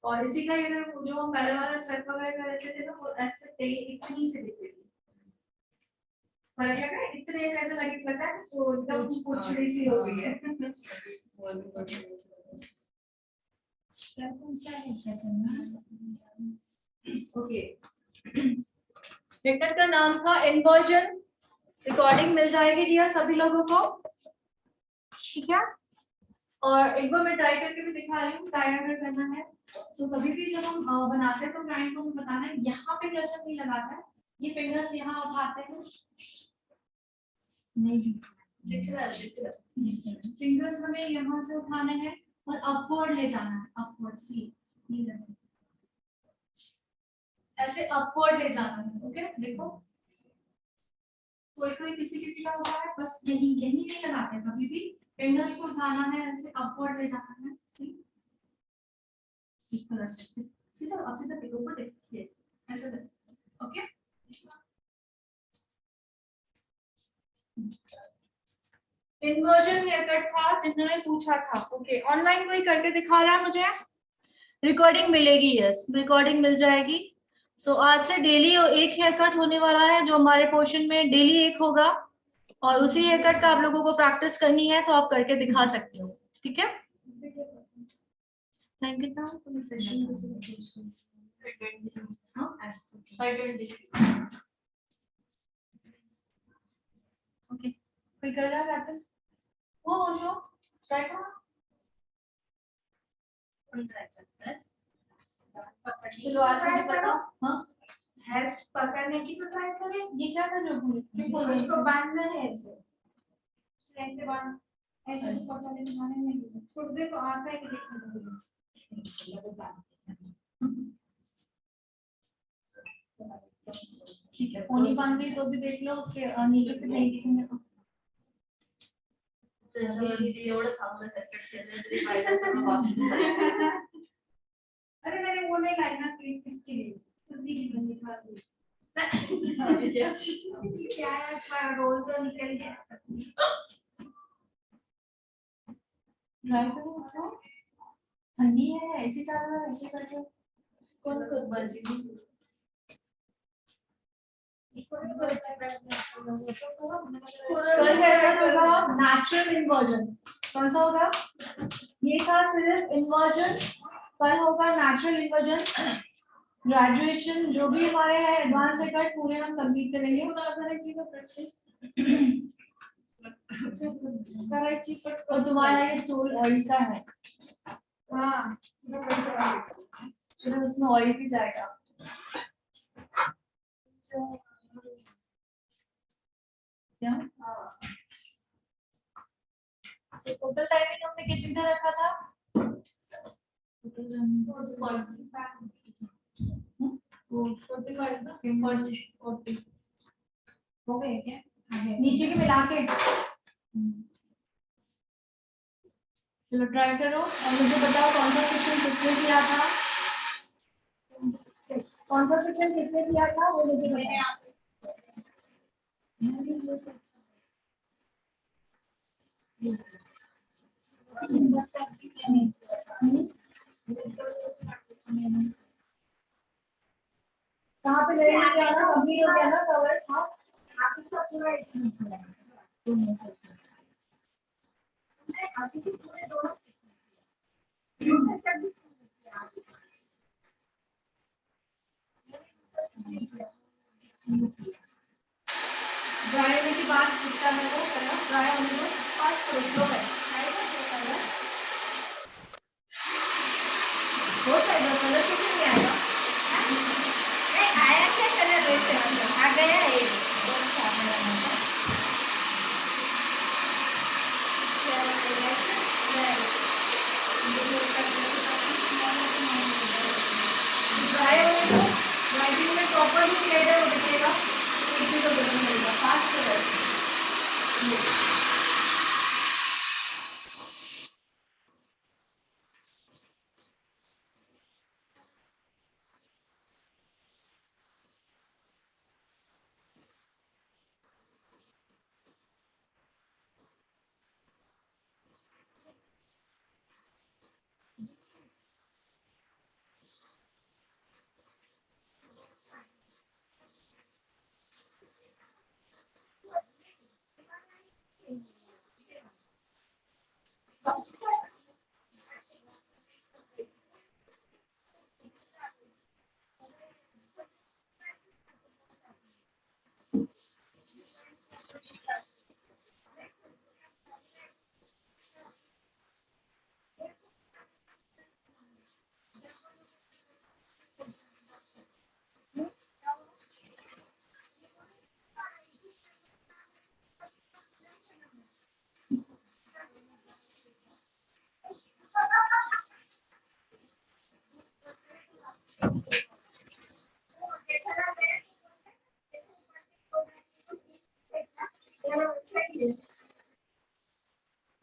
Speaker 1: और इसी का जो हम पहले वाला स्टेप वगैरह कर रहे थे ना, वो ऐसे इतनी से दिखती थी, फर्क लगा इतने से ऐसा लगता है तो एकदम कुचड़ी सी हो गई है। ओके, लेक्चर का नाम था इन्वर्जन, रिकॉर्डिंग मिल जाएगी डियर सभी लोगों को, ठीक है। और एक बार मैं ट्राई करके भी दिखा रही हूँ, ट्राई अगर करना है तो कभी भी जब हम बनाते हैं तो क्लाइंट को बताना है यहाँ पे क्लचर नहीं लगाता है, ये फिंगर्स यहाँ उठाते हैं, नहीं दिख रहा है, फिंगर्स हमें यहाँ से उठाने हैं और अपवर्ड ले जाना है, अपवर्ड सी ऐसे अपवर्ड ले जाना है। ओके देखो कोई कोई किसी किसी का होता है बस यही यही नहीं लगाते कभी भी, फिंगर्स को उठाना है ऐसे अपवर्ड ले जाना है। सी इस तरह से सीधा अब सीधा देखो ऊपर देखो, यस ऐसे देखो। ओके इन्वर्जन हेयर कट था जिन्होंने पूछा था। ओके ऑनलाइन कोई करके दिखा रहा है मुझे? रिकॉर्डिंग मिलेगी? यस रिकॉर्डिंग मिल जाएगी। सो आज से डेली एक हेयर कट होने वाला है जो हमारे पोर्शन में डेली एक होगा, और उसी हेयर कट का आप लोगों को प्रैक्टिस करनी है तो आप करके दिखा सकते हो। ठीक है टाइम कितना ओके कोई कर रहा है प्रैक्टिस? वो जो ट्राई करो। चलो आज मुझे बताओ। हाँ
Speaker 2: हेयर्स पकड़ने की तो ट्राई करें।
Speaker 1: ये क्या कर रहे हो?
Speaker 2: फिर इसको बांधना है ऐसे
Speaker 1: ऐसे बांध
Speaker 2: ऐसे तो पकड़ने में जाने नहीं छोड़ दे तो आता है कि देखने
Speaker 1: ठीक है पोनी बांध दी तो भी देख लो उसके नीचे से नहीं दिखेंगे तो
Speaker 3: एवढं थांबलं त्याच्यात फायदा सर्व बाकी
Speaker 2: अरे मैंने वो नहीं लाई ना क्लिप इसके लिए सब्जी की बनी थी क्या है रोल तो निकल गया
Speaker 1: ट्राई करो उसको। ठंडी है ऐसे चल रहा है ऐसे करके
Speaker 3: कोण कोण बजी
Speaker 1: नेचुरल इन्वर्जन कौन सा होगा? ये था सिर्फ इन्वर्जन, कल होगा नेचुरल इन्वर्जन। ग्रेजुएशन जो भी हमारे हैं एडवांस कट पूरे हम कंप्लीट करेंगे। और तुम्हारा ये स्टोल ऑयल का है।
Speaker 2: हाँ
Speaker 1: फिर उसमें ऑयल भी जाएगा। क्या टोटल टाइमिंग हमने कितनी देर रखा था?
Speaker 2: हो गए क्या
Speaker 1: नीचे के मिला के चलो ट्राई करो और मुझे बताओ कौन सा सेक्शन किसने किया था? कौन सा सेक्शन किसने किया था वो मुझे बताओ। कहाँ पे लेने गया ना कंप्लीट हो गया ना कवर था
Speaker 2: आपकी तो पूरा इसमें पूरा आपकी तो पूरे दोनों
Speaker 1: ड्राई होने के बाद जितना है वो करना ड्राई होने को फास्ट करो स्लो है हो जाएगा कलर कैसे नहीं आएगा?
Speaker 2: आया क्या कलर वैसे आ गया है कौन सा मेरा
Speaker 1: ड्राई होने को ड्राइंग में प्रॉपरली शेड है वो दिखेगा एक भी तो बदल मिलेगा फास्ट कलर।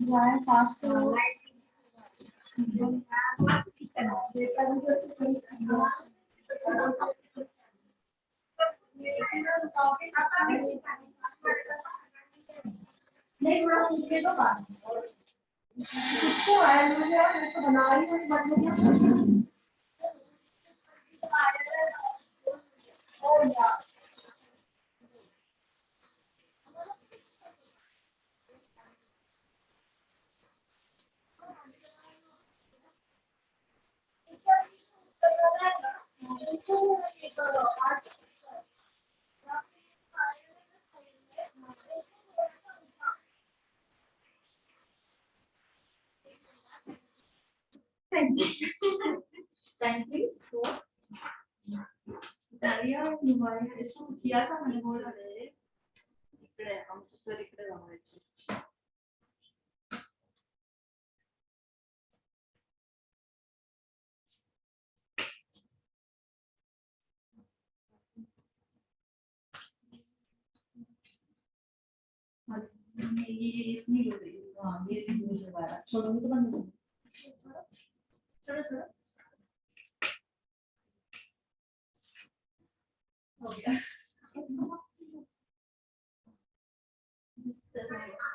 Speaker 2: वायर फास्ट हो नहीं थोड़ा सीखने दो बात कुछ तो वायर मुझे और ऐसे बना रही हूँ बदल
Speaker 1: इसको किया था मैंने बोला
Speaker 3: इकडे आमचं सर इकडे लावायचे
Speaker 1: ये इसमें हो रही है हाँ ये यूज हो रहा है छोड़ोगे तो बंद छोड़ो छोड़ो हो गया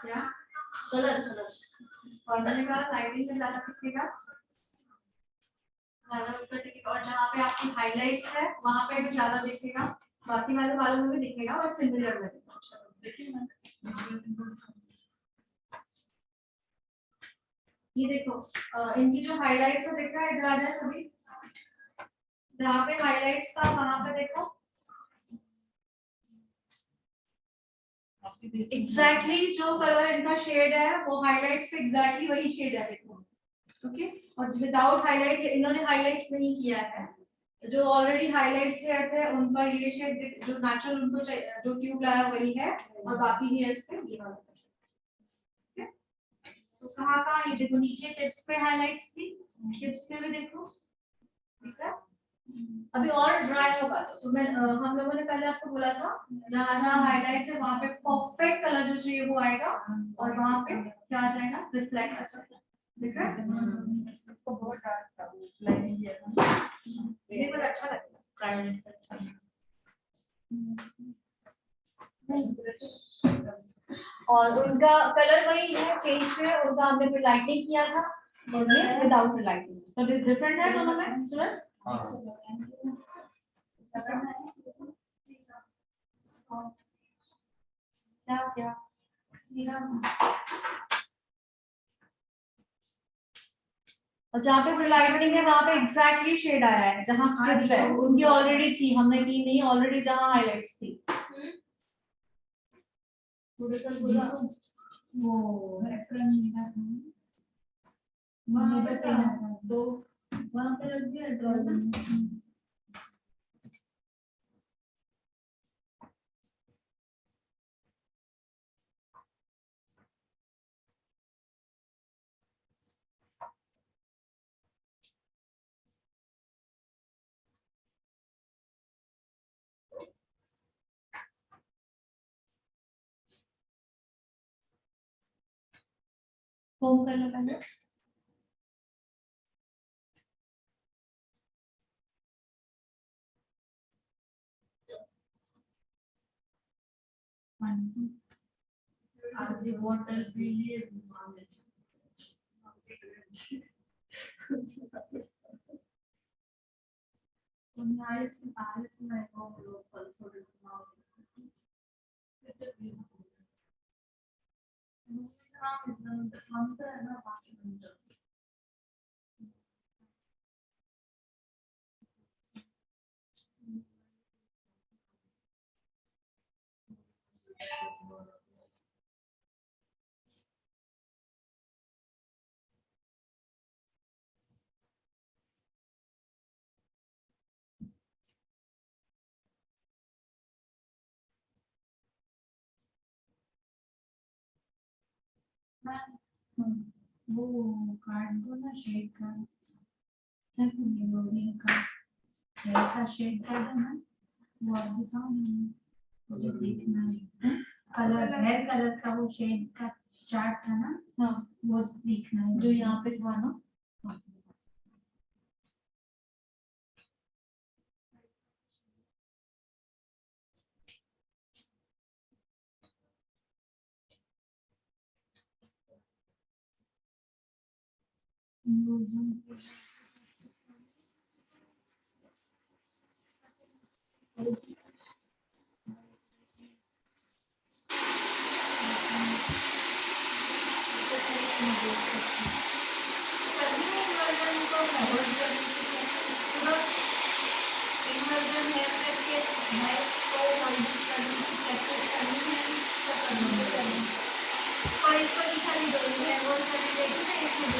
Speaker 1: क्या
Speaker 3: कलर कलर
Speaker 1: पढ़ने का लाइटिंग में ज्यादा दिखेगा ज्यादा ऊपर दिखेगा और जहाँ पे आपकी हाइलाइट्स है वहाँ पे भी ज्यादा दिखेगा बाकी वाले बालों में भी दिखेगा और सिमिलर में देखिए ये देखो इनकी जो हाइलाइट्स है दिख रहा है इधर आ जाए सभी जहाँ पे हाइलाइट्स था वहाँ पे देखो एग्जैक्टली जो कलर इनका शेड है वो हाइलाइट्स पे एग्जैक्टली वही शेड है देखो ओके और विदाउट हाइलाइट इन्होंने हाइलाइट्स नहीं किया है जो ऑलरेडी हाइलाइट शेड थे उनका ये शेड जो नेचुरल उनको जो ट्यूब लाया वही है और बाकी हेयर्स पे ये वाला ठीक है तो कहाँ ये देखो नीचे टिप्स पे हाइलाइट्स थी टिप्स पे भी देखो ठीक है अभी और ड्राई होगा तो मैं हम लोगों ने पहले आपको बोला था जहाँ जहाँ हाइलाइट्स है वहाँ पे परफेक्ट कलर जो चाहिए वो आएगा और वहाँ पे क्या आ जाएगा रिफ्लेक्ट आ जाएगा दिख रहा है इसको बहुत डार्क था लाइनिंग दिया था ये पर अच्छा लगता है प्राइवेट अच्छा और उनका कलर वही है चेंज है उनका हमने फिर लाइटिंग किया था और ये विदाउट लाइटिंग तो डिफरेंट है दोनों में सूरज क्या क्या और जहाँ पे लाइटनिंग है वहाँ पे एग्जैक्टली शेड आया है जहाँ स्ट्रिप है उनकी ऑलरेडी थी हमने की नहीं ऑलरेडी जहाँ हाइलाइट्स थी वो वहाँ पे रख दिया ड्रॉइंग होम कर लो पहले आधी बोतल पी लिए वो कार्ड दो ना शेड का शेड कर दो ना वो आप दिखाओ ना देखना है कलर हेयर कलर का वो शेड का
Speaker 2: चार्ट था ना,
Speaker 1: हाँ
Speaker 2: वो लिखना है
Speaker 1: जो यहाँ पे था ना।
Speaker 2: और इसको दिखा दी दो, वो